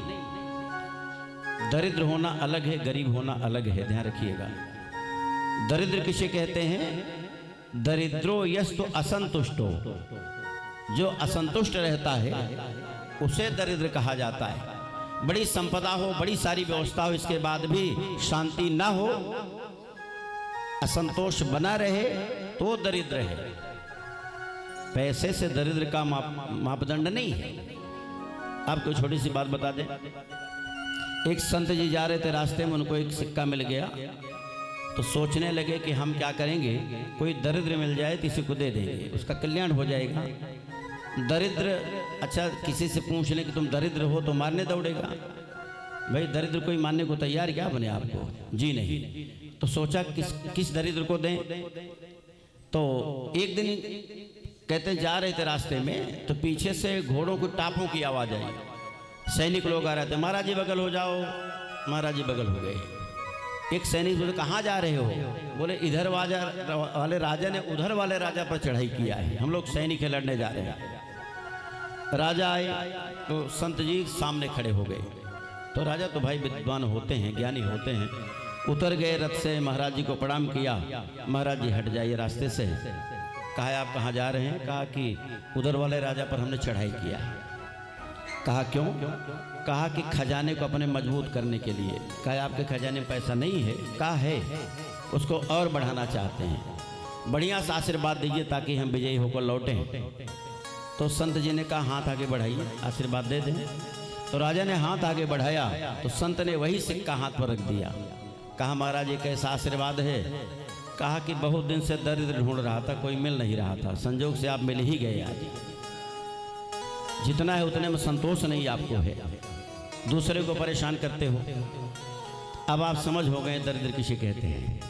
Speaker 1: दरिद्र होना अलग है, गरीब होना अलग है, ध्यान रखिएगा। दरिद्र किसे कहते हैं? दरिद्रो यस्तु असंतुष्टो, जो असंतुष्ट रहता है उसे दरिद्र कहा जाता है। बड़ी संपदा हो, बड़ी सारी व्यवस्था हो, इसके बाद भी शांति ना हो, असंतोष बना रहे तो दरिद्र है। पैसे से दरिद्र का मापदंड नहीं है। आपको छोटी सी बात बता दें, एक संत जी जा रहे थे, रास्ते में उनको एक सिक्का मिल गया, तो सोचने लगे कि हम क्या करेंगे, कोई दरिद्र मिल जाए तो इसी को दे देंगे, उसका कल्याण हो जाएगा। दरिद्र, अच्छा किसी से पूछ लें कि तुम दरिद्र हो तो मारने दौड़ेगा? भाई दरिद्र कोई मानने को तैयार क्या बने आपको? जी नहीं। तो सोचा किस दरिद्र को दें। तो एक दिन कहते जा रहे थे रास्ते में, तो पीछे से घोड़ों की टापों की आवाज़ आई। सैनिक लोग आ रहे थे, महाराज जी बगल हो जाओ। महाराज जी बगल हो गए। एक सैनिक बोले कहाँ जा रहे हो? बोले इधर वाले राजा ने उधर वाले राजा पर चढ़ाई किया है, हम लोग सैनिक है, लड़ने जा रहे हैं। राजा आए तो संत जी सामने खड़े हो गए। तो राजा तो भाई विद्वान होते हैं, ज्ञानी होते हैं, उतर गए रथ से, महाराज जी को प्रणाम किया। महाराज जी हट जाइए रास्ते से। कहा आप कहाँ जा रहे हैं? कहा कि उधर वाले राजा पर हमने चढ़ाई किया है। कहा क्यों? कहा कि खजाने को अपने मजबूत करने के लिए। कहा आपके खजाने में पैसा नहीं है? कहा है, उसको और बढ़ाना चाहते हैं, बढ़िया सा आशीर्वाद दीजिए ताकि हम विजयी होकर लौटें। तो संत जी ने कहा हाथ आगे बढ़ाइए, आशीर्वाद दे दें। तो राजा ने हाथ आगे बढ़ाया तो संत ने वही सिक्का हाथ पर रख दिया। कहा महाराज ये कैसा आशीर्वाद है? कहा कि बहुत दिन से दरिद्र ढूंढ रहा था, कोई मिल नहीं रहा था, संजोग से आप मिल ही गए। आज जितना है उतने में संतोष नहीं आपको है, दूसरे को परेशान करते हो। अब आप समझ हो गए दरिद्र किसे कहते हैं।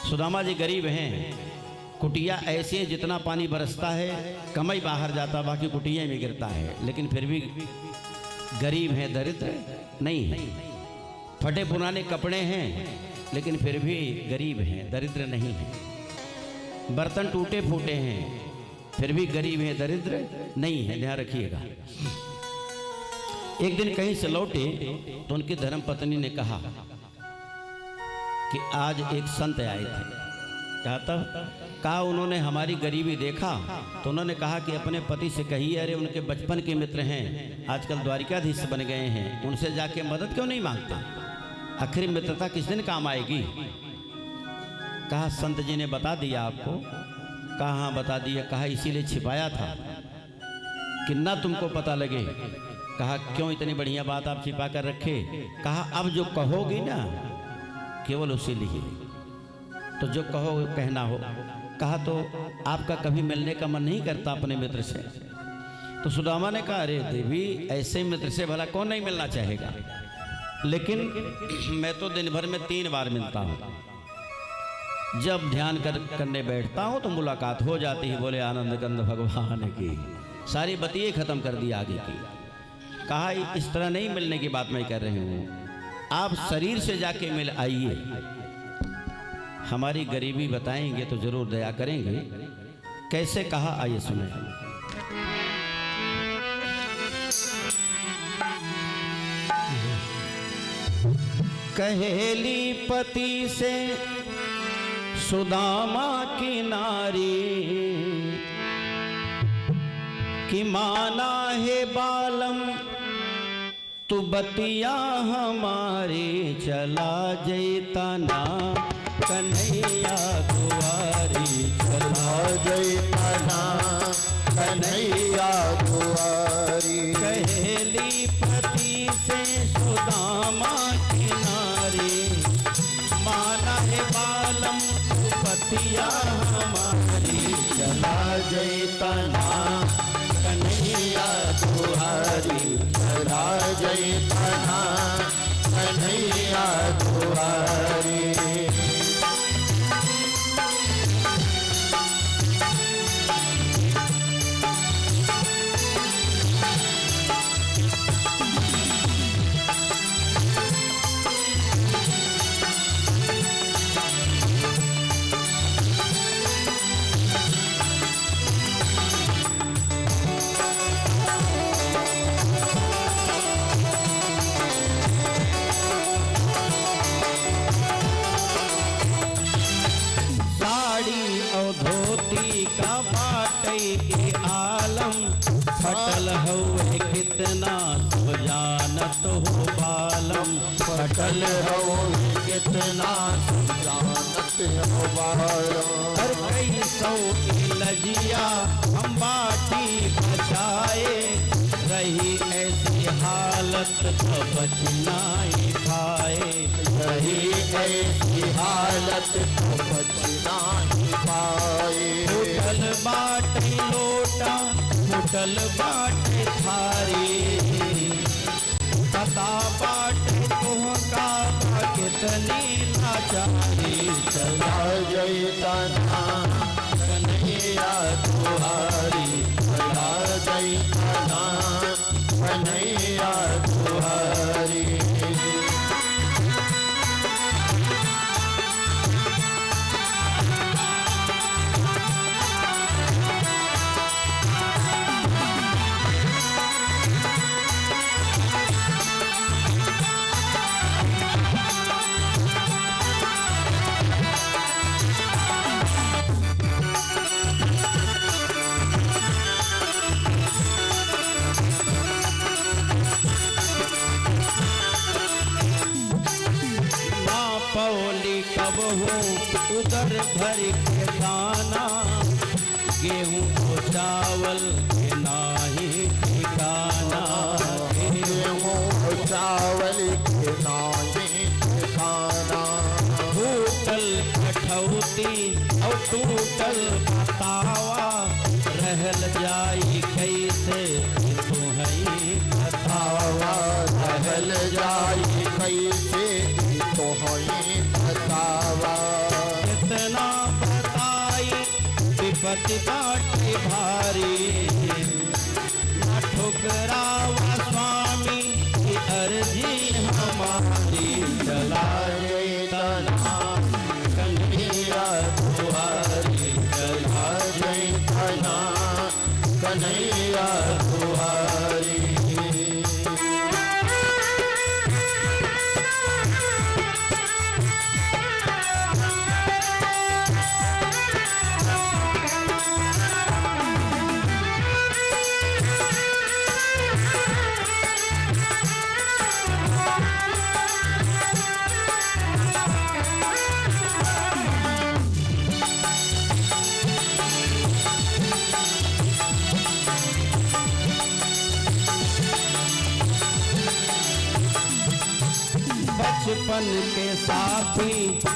Speaker 1: सुदामा जी गरीब हैं, कुटिया ऐसी है जितना पानी बरसता है कमई बाहर जाता, बाकी कुटिया में गिरता है, लेकिन फिर भी गरीब हैं, दरिद्र नहीं है। फटे पुराने कपड़े हैं लेकिन फिर भी गरीब हैं, दरिद्र नहीं है। बर्तन टूटे फूटे हैं फिर भी गरीब हैं, दरिद्र नहीं है, ध्यान रखिएगा। एक दिन कहीं से लौटे तो उनकी धर्मपत्नी ने कहा कि आज एक संत आए थे। कहा उन्होंने हमारी गरीबी देखा तो उन्होंने कहा कि अपने पति से कहिए, अरे उनके बचपन के मित्र हैं, आजकल द्वारिकाधीश बन गए हैं, उनसे जाके मदद क्यों नहीं मांगते? आखिर मित्रता किस दिन काम आएगी? कहा संत जी ने बता दिया आपको? कहा हाँ बता दिया। कहा इसीलिए छिपाया था कि ना तुमको पता लगे। कहा क्यों इतनी बढ़िया बात आप छिपा कर रखे? कहा अब जो कहोगी ना केवल उसी लिए, तो जो कहो कहना हो। कहा तो आपका कभी मिलने का मन नहीं करता अपने मित्र से? तो सुदामा ने कहा अरे देवी ऐसे मित्र से भला कौन नहीं मिलना चाहेगा, लेकिन मैं तो दिन भर में 3 बार मिलता हूँ। जब ध्यान करने बैठता हूँ तो मुलाकात हो जाती है। बोले आनंद कंद भगवान की, सारी बतिये खत्म कर दी आगे की। कहा इस तरह नहीं मिलने की बात मैं कर रही हूँ, आप शरीर से जाके मिल आइए, हमारी गरीबी बताएंगे तो जरूर दया करेंगे। कैसे? कहा आइए सुने। कहेली पति से सुदामा की नारी, कि माना है बालम तू बतिया हमारी, चला जैता ना कन्हैया दुआरी,
Speaker 2: चला जैता ना कन्हैया दुआरी।
Speaker 1: आलम फटल हुए कितना तो जानत हो बालम
Speaker 2: फटल हो कितना जानत हो बालम
Speaker 1: हर कई सौ की लजिया हम बाटी बचाए रही ऐसी हालत तो बचना ही पाए
Speaker 2: रही ऐसी हालत तो बचना ही पाए
Speaker 1: फुटल बाटे लोटा फुटल बाटे थारी पता बाटे तुहका कितनी लाचारी
Speaker 2: चला जैतना कन्हैया तुम्हारी चला जैतना कन्हैया तुम्हारी
Speaker 1: पौली कब हो उधर भर के दाना गेहूं को चावल के नाही ठिकाना
Speaker 2: गेहूं चावल के नाही ठिकाना
Speaker 1: टूटल कठौती और टूटल बतावा रहल जाई कैसे तुम्हें
Speaker 2: बतावा रहल जाई कैसे तो ही बतावा
Speaker 1: कितना बताई विपत्ति बाटे भारी न ठुकरावा स्वामी की अर्जी हमारी चला जैतना कन्हैया तुम्हारी चला
Speaker 2: जैतना कन्हैया तुम्हारी
Speaker 1: बचपन के साथी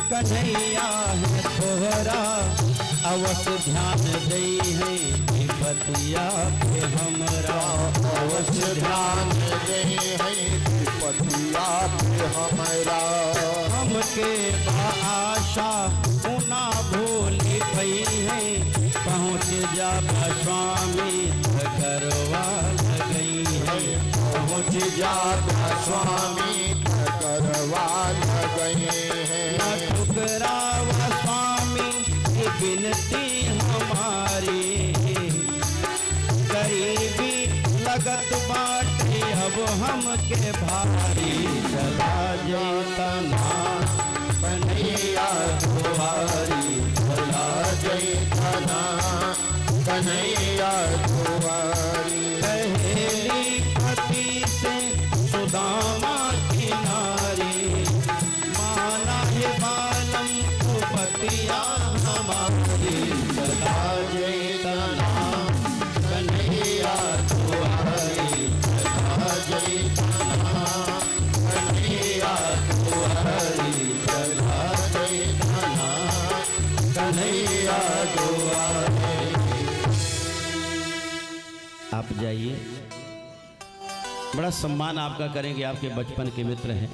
Speaker 1: कन्हैया है तोहरा अवश्य ध्यान दे है विपतिया पे हमरा
Speaker 2: अवश्य ध्यान दे है विपतिया पे हमरा
Speaker 1: हमके आशा पुना भूली पई है पहुँच जा स्वामी घरवा गई है
Speaker 2: पहुँच जा स्वामी करवा गए हैं
Speaker 1: ठुकरावा स्वामी की विनती हमारी गरीबी लगत बाटे अब हमके भारी चला जैतना कन्हैया तुम्हारी
Speaker 2: चला जैतना कन्हैया तुम्हारी
Speaker 1: पहली पति से सुदामा किनारी माना है बालम को पतिया हमारी चला जैतना कन्हैया तुम्हारी चला जैतना कन्हैया तुम्हारी चला जैतना कन्हैया तुम्हारी। आप जाइए, बड़ा सम्मान आपका करेंगे, आपके बचपन के मित्र हैं।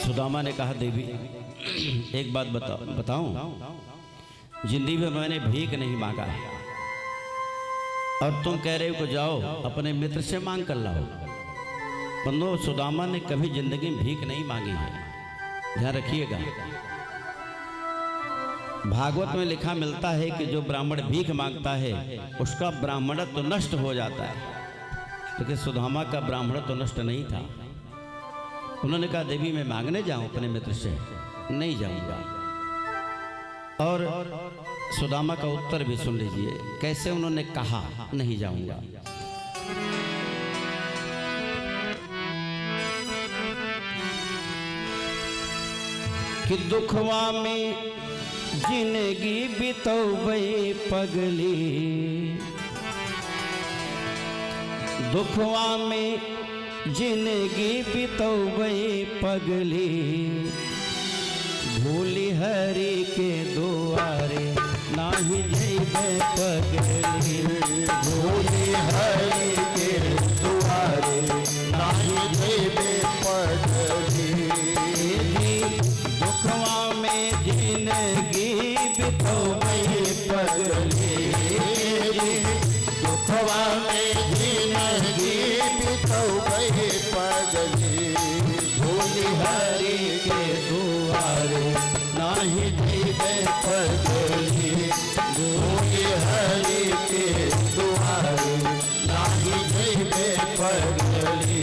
Speaker 1: सुदामा ने कहा देवी एक बात बताऊं, जिंदगी में मैंने भीख नहीं मांगा और तुम कह रहे हो कि जाओ अपने मित्र से मांग कर लाओ। बंदो, सुदामा ने कभी जिंदगी में भीख नहीं मांगी है, ध्यान रखिएगा। भागवत में लिखा मिलता है कि जो ब्राह्मण भीख मांगता है उसका ब्राह्मणत्व तो नष्ट हो जाता है, लेकिन सुदामा का ब्राह्मणत्व तो नष्ट नहीं था। उन्होंने कहा देवी मैं मांगने जाऊं अपने मित्र से, नहीं जाऊंगा। और सुदामा का उत्तर भी सुन लीजिए, कैसे उन्होंने कहा नहीं जाऊंगा। कि दुखवा में जिंदगी बितौबे पगली, दुखवा में जिंदगी बितौबे पगली, भूली हरि के दुआरे नाही जइबे पगली,
Speaker 2: भूली हरि के दुआरे नाही जइबे पगली।
Speaker 1: दुखवा में जिंदगी बितौबे पगली,
Speaker 2: दुखवा में जिंदगी बितौबे पगली,
Speaker 1: भूली हरि के दुआरे नाही जइबे पगली,
Speaker 2: भूली हरि के दुआरे नाही जइबे पगली।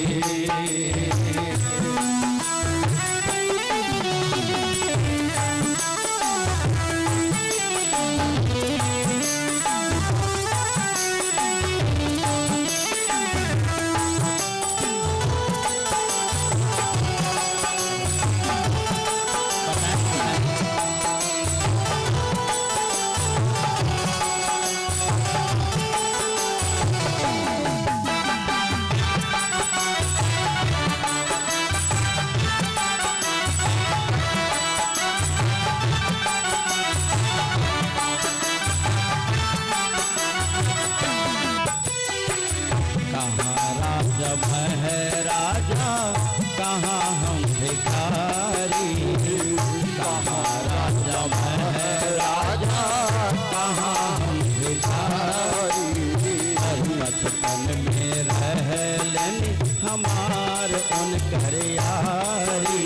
Speaker 1: हमार उन कर यारी,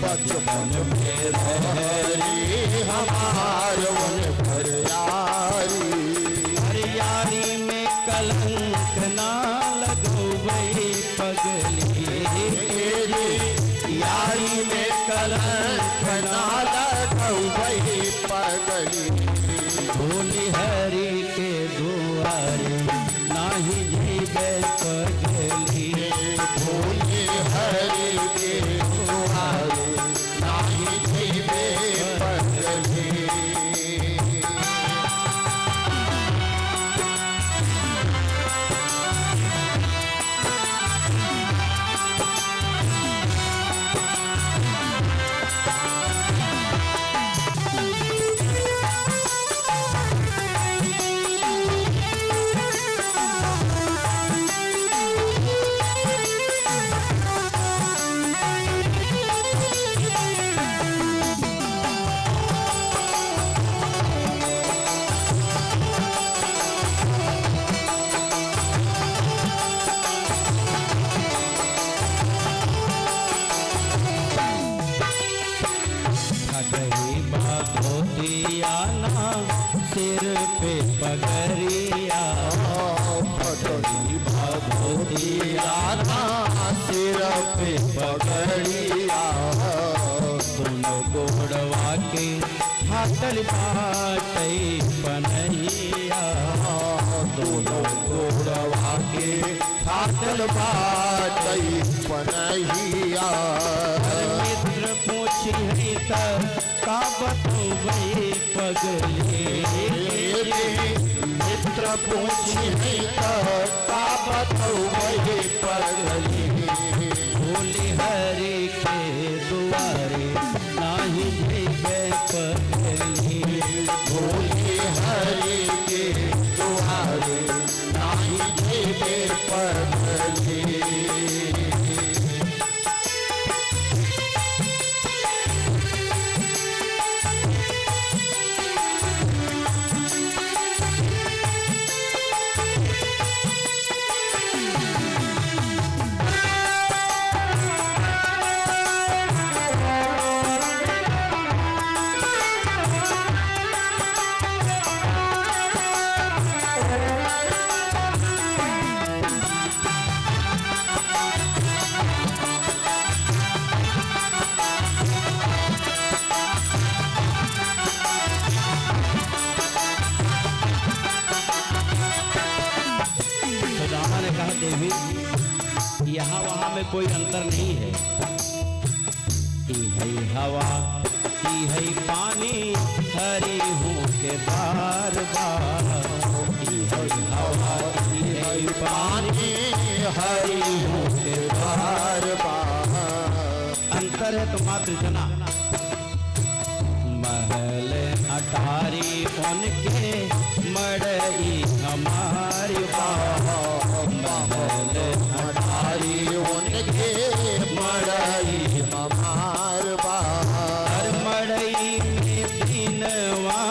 Speaker 2: बचपन में रहली हमार उन कर यारी,
Speaker 1: हर यारी में कलंक ना लगौबे पगली,
Speaker 2: यारी में कलंक ना लगौबे पगली,
Speaker 1: भूली हरि के दुआरे नाही जइबे पगली,
Speaker 2: भूली हरि के दुआरे नाही जइबे पगली।
Speaker 1: सिर पे पगरिया,
Speaker 2: पगड़ी भगवतिया सिर पे पगड़िया,
Speaker 1: दोनों गोड़वा के फाटल बाटै पनहिया,
Speaker 2: दोनों गोड़वा के फाटल बाटै पनहिया।
Speaker 1: मित्र पूछी है त का बतौबे पगली,
Speaker 2: मित्र पूछी है त का बतौबे पगली,
Speaker 1: भूली हरि के दुआरे नाही जइबे पगली,
Speaker 2: भूली हरि के दुआरे नाही जइबे पगली।
Speaker 1: देवी, यहाँ वहाँ में कोई अंतर नहीं है। ई है हवा, ई है पानी, हरी हूँ के बार बार। ई है हवा, ई है पानी, हरी हूँ के बार बार। अंतर है तो मात्र इतना, महल अटारी उनके मड़ई हमारी महल
Speaker 2: अटारी उनके मड़ई हमार बाहर।
Speaker 1: मड़ई में दिनवा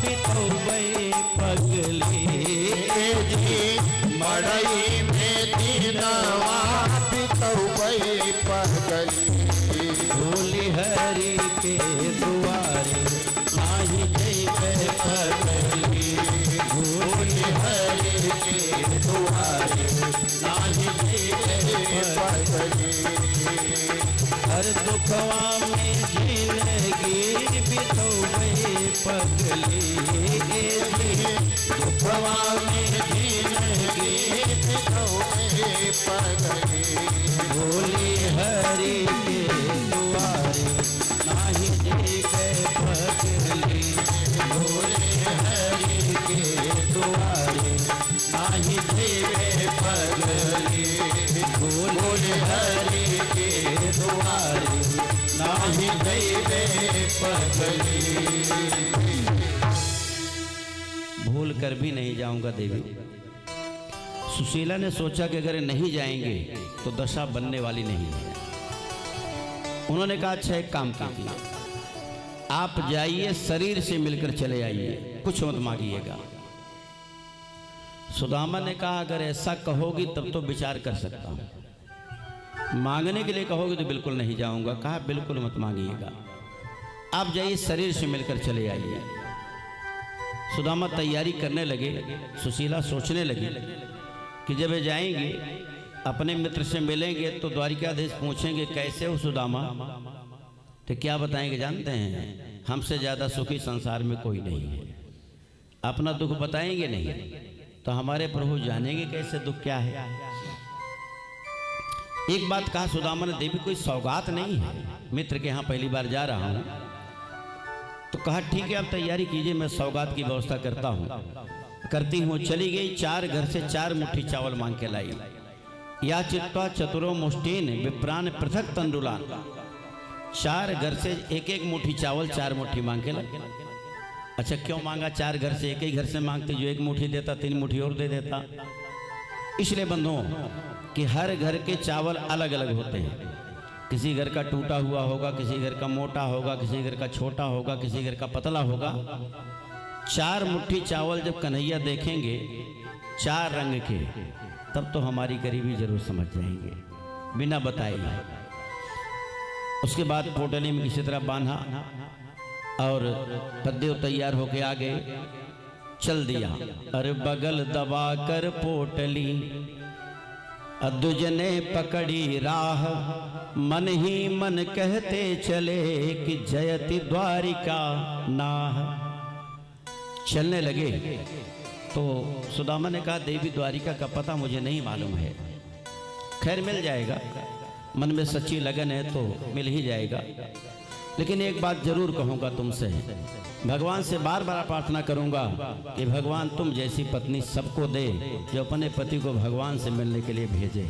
Speaker 1: बितौबै पगली
Speaker 2: जी, मड़ई में दिनवा बितौबै पगली।
Speaker 1: भूली हरि के दुआरे नाही जैबे पगली। भूली हरि के दुआरे नाही जैबे पगली। हर दुखवा में जिंदगी बितौबै पगली। दुखवा में जिंदगी
Speaker 2: बितौबै पगली।
Speaker 1: भोली हरि के दुआरे नाही जैबे पगली। भोले हरि के दुआरे नाही जैबे पगली। भोले हरि के दुआरे नाही जैबे पगली। भूल कर भी नहीं जाऊंगा देवी। सुशीला ने सोचा कि अगर नहीं जाएंगे तो दशा बनने वाली नहीं है। उन्होंने कहा अच्छा एक काम कीजिए, आप जाइए शरीर से मिलकर चले आइए, कुछ मत मांगिएगा। सुदामा ने कहा अगर ऐसा कहोगी तब तो विचार कर सकता हूं, मांगने के लिए कहोगे तो बिल्कुल नहीं जाऊंगा। कहा बिल्कुल मत मांगिएगा, आप जाइए शरीर से मिलकर चले आइए। सुदामा तैयारी करने लगे। सुशीला सोचने लगी कि जब वे जाएंगे अपने मित्र से मिलेंगे तो द्वारिकाधीश पूछेंगे कैसे हो सुदामा, तो क्या बताएंगे जानते हैं, हमसे ज़्यादा सुखी संसार में कोई नहीं है। अपना दुख बताएंगे नहीं तो हमारे प्रभु जानेंगे कैसे दुख क्या है। एक बात कहा सुदामा ने, देवी कोई सौगात नहीं है, मित्र के यहाँ पहली बार जा रहा हूँ। तो कहा ठीक है आप तैयारी कीजिए, मैं सौगात की व्यवस्था करती हूँ। चली गई, 4 घर से 4 मुट्ठी चावल मांग के लाई। या चित्वा चतुरो मुष्टीन विप्रान पृथक तंडुलान। 4 घर से एक एक मुट्ठी चावल 4 मुट्ठी मांग के लाई। अच्छा क्यों मांगा 4 घर से? एक ही घर से मांगते, जो 1 मुट्ठी देता 3 मुट्ठी और दे देता। इसलिए बंधुओं कि हर घर के चावल अलग अलग होते हैं। किसी घर का टूटा हुआ होगा, किसी घर का मोटा होगा, किसी घर का छोटा होगा, किसी घर का पतला होगा। 4 मुट्ठी चावल जब कन्हैया देखेंगे 4 रंग के, तब तो हमारी गरीबी जरूर समझ जाएंगे बिना बताए। उसके बाद पोटली में किसी तरह बांधा और पद्देव तैयार होके आ गए, चल दिया। अरे बगल दबा कर पोटली अदुजने पकड़ी राह, मन ही मन कहते चले कि जयति द्वारिका नाह। चलने लगे तो सुदामा ने कहा देवी द्वारिका का पता मुझे नहीं मालूम है। खैर मिल जाएगा, मन में सच्ची लगन है तो मिल ही जाएगा। लेकिन एक बात जरूर कहूँगा तुमसे, भगवान से बार बार प्रार्थना करूँगा कि भगवान तुम जैसी पत्नी सबको दे जो अपने पति को भगवान से मिलने के लिए भेजे।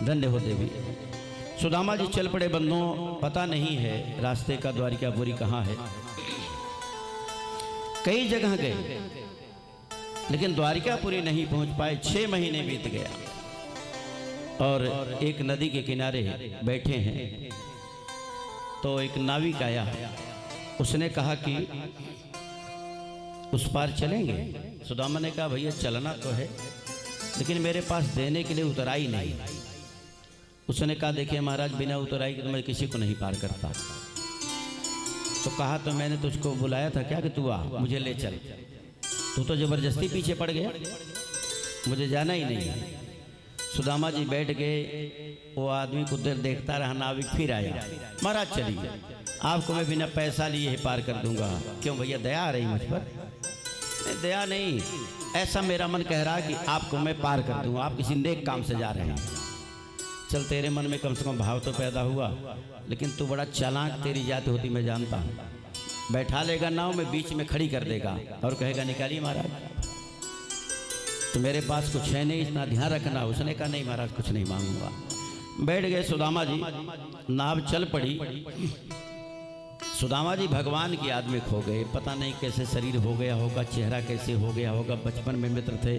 Speaker 1: धन्य हो देवी। सुदामा जी चल पड़े। बंधुओं पता नहीं है रास्ते का द्वारिकापुरी कहाँ है। कई जगह गए लेकिन द्वारिकापुरी नहीं पहुंच पाए। 6 महीने बीत गया और एक नदी के किनारे बैठे हैं तो एक नाविक आया। उसने कहा कि उस पार चलेंगे। सुदामा ने कहा भैया चलना तो है लेकिन मेरे पास देने के लिए उतराई नहीं। उसने कहा देखिए महाराज बिना उतराई के तो मैं किसी को नहीं पार करता। तो कहा तो मैंने तुझको बुलाया था क्या कि तू आ मुझे ले चल। तू तो जबरदस्ती पीछे पड़ गया, मुझे जाना ही नहीं। सुदामा जी बैठ गए। वो आदमी को देर देखता रहा। नाविक फिर आया। महाराज चलिए आपको मैं बिना पैसा लिए ही पार कर दूंगा। क्यों भैया दया आ रही मुझ पर? दया नहीं, ऐसा मेरा मन कह रहा है कि आपको मैं पार कर दूं, आप किसी नेक काम से जा रहे हैं। चल तेरे मन में कम से कम भाव तो पैदा हुआ, लेकिन तू बड़ा चालाक तेरी जात होती मैं जानता हूँ। बैठा लेगा नाव में, बीच में खड़ी कर देगा और कहेगा निकालिए महाराज। तो मेरे पास कुछ है नहीं, इतना ध्यान रखना। उसने कहा नहीं महाराज कुछ नहीं मांगूंगा। बैठ गए सुदामा जी, नाव चल पड़ी। सुदामा जी भगवान की याद में खो गए। पता नहीं कैसे शरीर हो गया होगा, चेहरा कैसे हो गया होगा। बचपन में मित्र थे,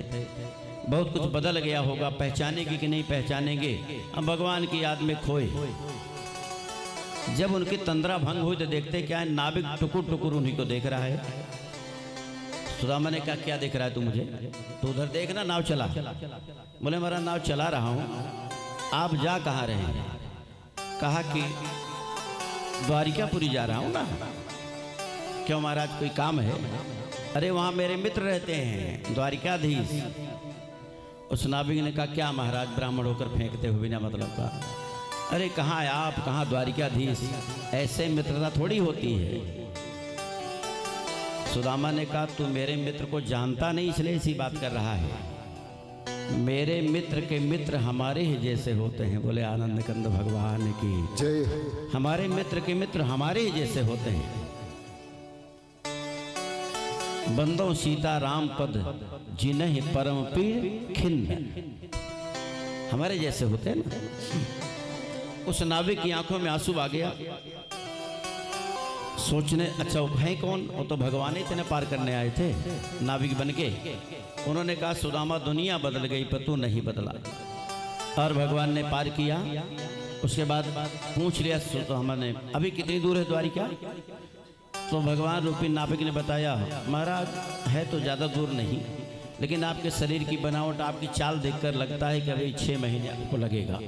Speaker 1: बहुत कुछ बदल गया होगा। पहचानेंगे कि नहीं पहचानेंगे, अब भगवान की याद में खोए। जब उनकी तंद्रा भंग हुई तो देखते क्या है, नाविक टुकुर टुकुर उन्हीं को देख रहा है। सुदामा ने कहा क्या देख रहा है तू मुझे? तो उधर देखना, नाव चला। बोले महाराज नाव चला रहा हूँ, आप जा कहाँ रहे हैं? कहा कि द्वारिकापुरी जा रहा हूँ ना। क्यों महाराज कोई काम है? अरे वहाँ मेरे मित्र रहते हैं द्वारिकाधीश। उस नाविक ने कहा क्या महाराज ब्राह्मण होकर फेंकते हुए बिना मतलब का? अरे कहाँ है आप, कहाँ द्वारिकाधीश? ऐसे मित्रता थोड़ी होती है। सुदामा ने कहा तू मेरे मित्र को जानता नहीं इसलिए ऐसी बात कर रहा है। मेरे मित्र के मित्र हमारे ही जैसे होते हैं। बोले आनंद कंद भगवान की
Speaker 2: जय।
Speaker 1: हमारे मित्र के मित्र हमारे ही जैसे होते हैं। बंदो सीता राम पद जिन्ह परम पीर खिन्न, हमारे जैसे होते हैं ना। उस नाविक की आंखों में आंसू आ गया। सोचने अच्छा वो है कौन? वो तो भगवान ही थे, पार करने आए थे नाविक बन के। उन्होंने कहा सुदामा दुनिया बदल गई पर तू नहीं बदला। और भगवान ने पार किया। उसके बाद पूछ लिया सुदामा ने अभी कितनी दूर है द्वारिका? तो भगवान रूपी नाविक ने बताया महाराज है तो ज़्यादा दूर नहीं, लेकिन आपके शरीर की बनावट, आपकी चाल देखकर लगता है कि अभी 6 महीने आपको लगेगा।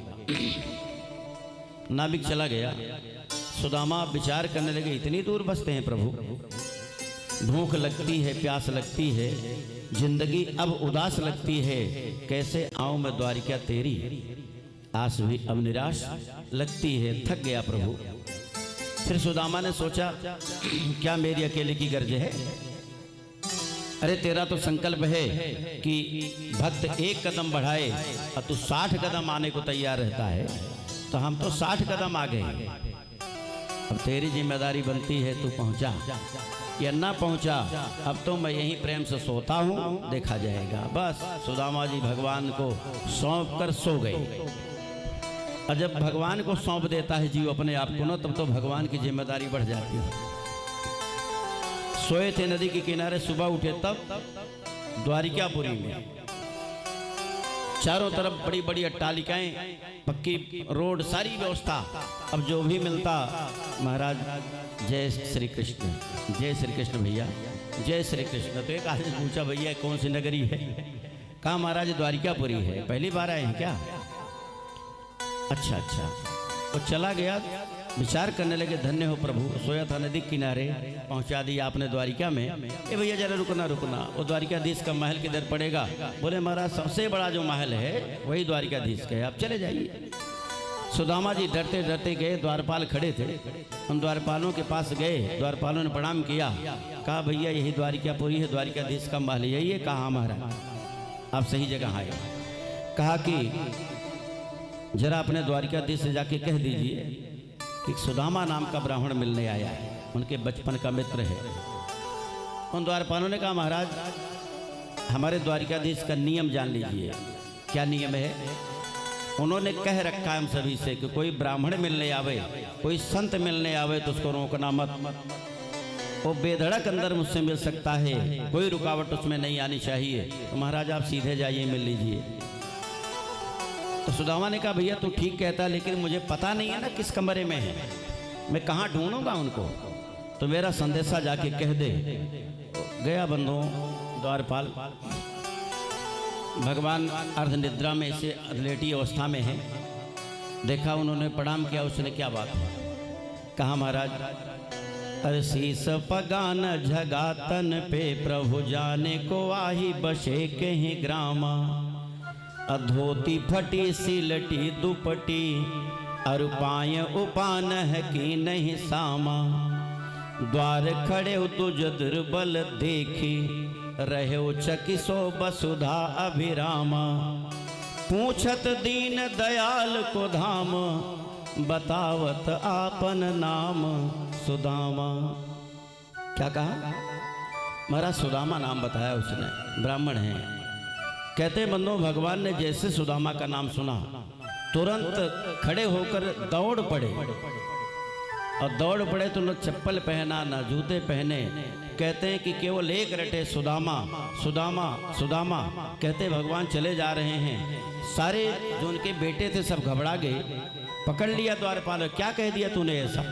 Speaker 1: नाविक चला गया। सुदामा विचार करने लगे इतनी दूर बसते हैं प्रभु, भूख लगती है, प्यास लगती है, जिंदगी अब उदास लगती है, कैसे आऊं मैं द्वारिका तेरी? आस भी अब निराश लगती है, थक गया प्रभु। फिर सुदामा ने सोचा क्या मेरी अकेले की गर्ज है? अरे तेरा तो संकल्प है कि भक्त 1 कदम बढ़ाए और तू 60 कदम आने को तैयार रहता है, तो हम तो 60 कदम आ गए। अब तेरी जिम्मेदारी बनती है तू पहुंचा या ना पहुंचा, अब तो मैं यहीं प्रेम से सोता हूं, देखा जाएगा। बस सुदामा जी भगवान को सौंप कर सो गए। और जब भगवान को सौंप देता है जीव अपने आप को ना, तब तो भगवान की जिम्मेदारी बढ़ जाती है। सोए थे नदी के किनारे, सुबह उठे तब द्वारिकापुरी में चारों तरफ बड़ी बड़ी अट्टालिकाएं, पक्की रोड, सारी व्यवस्था। अब जो भी मिलता महाराज जय श्री कृष्ण, जय श्री कृष्ण भैया, जय श्री कृष्ण। तो एक आदमी पूछा भैया कौन सी नगरी है? कहा महाराज द्वारिकापुरी है। पहली बार आए हैं क्या? अच्छा अच्छा। वो चला गया, विचार करने लगे धन्य हो प्रभु, सोया था नदी किनारे, पहुंचा दिया आपने द्वारिका में। ए भैया जरा रुकना रुकना, वो द्वारिकाधीश का महल किधर पड़ेगा? बोले महाराज सबसे बड़ा जो महल है वही द्वारिकाधीश का है, आप चले जाइए। सुदामा जी डरते डरते गए, द्वारपाल खड़े थे। हम द्वारपालों के पास गए, द्वारपालों ने प्रणाम किया, कहा भैया यही द्वारिकापुरी है, द्वारिकाधीश का महल यही है। कहा महाराज आप सही जगह आए। कहा कि जरा अपने द्वारिकाधीश से जाके कह दीजिए कि सुदामा नाम का ब्राह्मण मिलने आया है, उनके बचपन का मित्र है। उन द्वारपालों ने कहा महाराज हमारे द्वारिकाधीश का नियम जान लीजिए। क्या नियम है? उन्होंने कह रखा है हम सभी से कि कोई ब्राह्मण मिलने आवे, कोई संत मिलने आवे तो उसको रोकना मत। वो बेधड़क अंदर मुझसे मिल सकता है, कोई रुकावट उसमें नहीं आनी चाहिए। तो महाराज आप सीधे जाइए, मिल लीजिए। तो सुदामा ने कहा भैया तू ठीक कहता, लेकिन मुझे पता नहीं है ना किस कमरे में है, मैं कहाँ ढूंढूंगा उनको, तो मेरा संदेशा जाके कह दे। गया बंधुओं द्वारपाल, भगवान अर्ध निद्रा में इसे लेटी अवस्था में है। देखा, उन्होंने प्रणाम किया। उसने क्या बात है? कहा महाराज अरे शीस पगान झगातन पे प्रभु जाने को आही बसे कहीं ग्रामा, अधोती फटी सिलटी दुपटी अरुपाय उपान है कि नहीं सामा, द्वार खड़े हो तुझ दुर्बल देखी रहे चकिसो वसुधा अभिरामा। पूछत दीन दयाल को धाम, बतावत आपन नाम सुदामा। क्या कहा? महाराज सुदामा नाम बताया उसने, ब्राह्मण है। कहते बंधुओं, भगवान ने जैसे सुदामा का नाम सुना तुरंत खड़े होकर दौड़ पड़े, और दौड़ पड़े तो न चप्पल पहना न जूते पहने। कहते हैं कि केवल एक रटे सुदामा सुदामा सुदामा। कहते भगवान चले जा रहे हैं, सारे जो उनके बेटे थे सब घबरा गए, पकड़ लिया द्वारपाल। क्या कह दिया तूने ऐसा?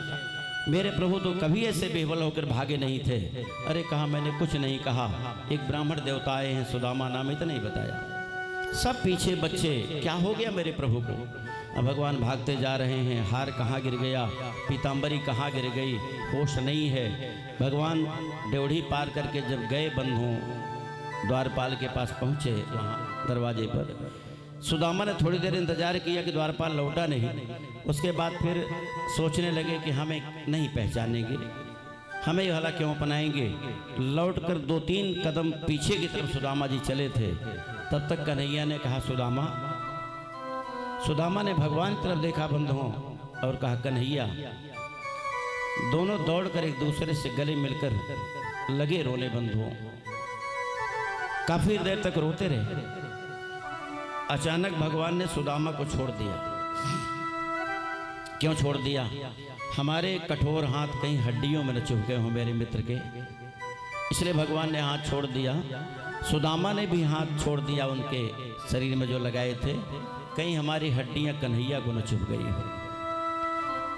Speaker 1: मेरे प्रभु तो कभी ऐसे बेबल होकर भागे नहीं थे। अरे कहा मैंने कुछ नहीं कहा, एक ब्राह्मण देवता आए हैं, सुदामा नाम इतना ही बताया। सब पीछे बच्चे, क्या हो गया मेरे प्रभु को? अब भगवान भागते जा रहे हैं, हार कहाँ गिर गया, पीताम्बरी कहाँ गिर गई, होश नहीं है। भगवान ड्योढ़ी पार करके जब गए बंधुओं, द्वारपाल के पास पहुँचे, वहाँ दरवाजे पर सुदामा ने थोड़ी देर इंतजार किया कि द्वारपाल लौटा नहीं। उसके बाद फिर सोचने लगे कि हमें नहीं पहचानेंगे, हमें भला क्यों अपनाएंगे। लौटकर 2-3 कदम पीछे की तरफ सुदामा जी चले थे। तब तक कन्हैया ने कहा सुदामा। सुदामा ने भगवान की तरफ देखा बंधुओं और कहा कन्हैया। दोनों दौड़कर एक दूसरे से गले मिलकर लगे रोने बंधुओं। काफी देर तक रोते रहे। अचानक भगवान ने सुदामा को छोड़ दिया। क्यों छोड़ दिया? हमारे कठोर हाथ कहीं हड्डियों में न चुभ गए हों मेरे मित्र के, इसलिए भगवान ने हाथ छोड़ दिया। सुदामा ने भी हाथ छोड़ दिया उनके शरीर में जो लगाए थे, कहीं हमारी हड्डियां कन्हैया को न चुभ गई हो।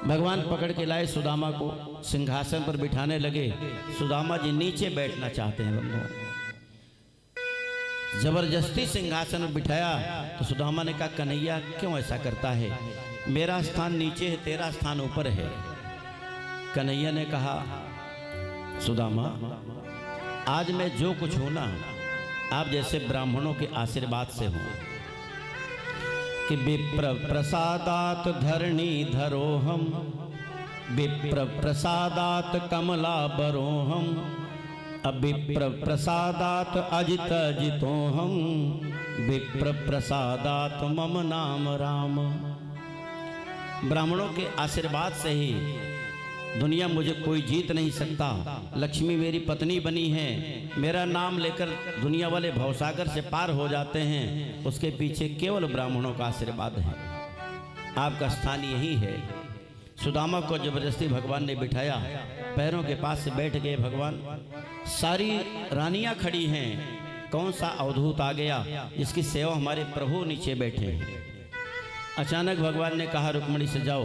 Speaker 1: भगवान पकड़ के लाए सुदामा को, सिंहासन पर बिठाने लगे। सुदामा जी नीचे बैठना चाहते हैं बंधुओं। जबरदस्ती सिंहासन में बिठाया तो सुदामा ने कहा कन्हैया क्यों ऐसा करता है, मेरा स्थान नीचे है, तेरा स्थान ऊपर है। कन्हैया ने कहा सुदामा, आज मैं जो कुछ हूं ना, आप जैसे ब्राह्मणों के आशीर्वाद से हूं कि विप्र प्रसादात धरणी धरोहम, विप्र प्रसादात कमला बरोहम, अविप्र प्रसादात अजित जितोहम, विप्र प्रसादात मम नाम राम। ब्राह्मणों के आशीर्वाद से ही दुनिया मुझे कोई जीत नहीं सकता। लक्ष्मी मेरी पत्नी बनी है, मेरा नाम लेकर दुनिया वाले भवसागर से पार हो जाते हैं। उसके पीछे केवल ब्राह्मणों का आशीर्वाद है। आपका स्थान यही है। सुदामा को जबरदस्ती भगवान ने बिठाया, पैरों के पास से बैठ गए भगवान। सारी रानियां खड़ी हैं, कौन सा अवधूत आ गया जिसकी सेवा हमारे प्रभु नीचे बैठे हैं। अचानक भगवान ने कहा रुक्मिणी से जाओ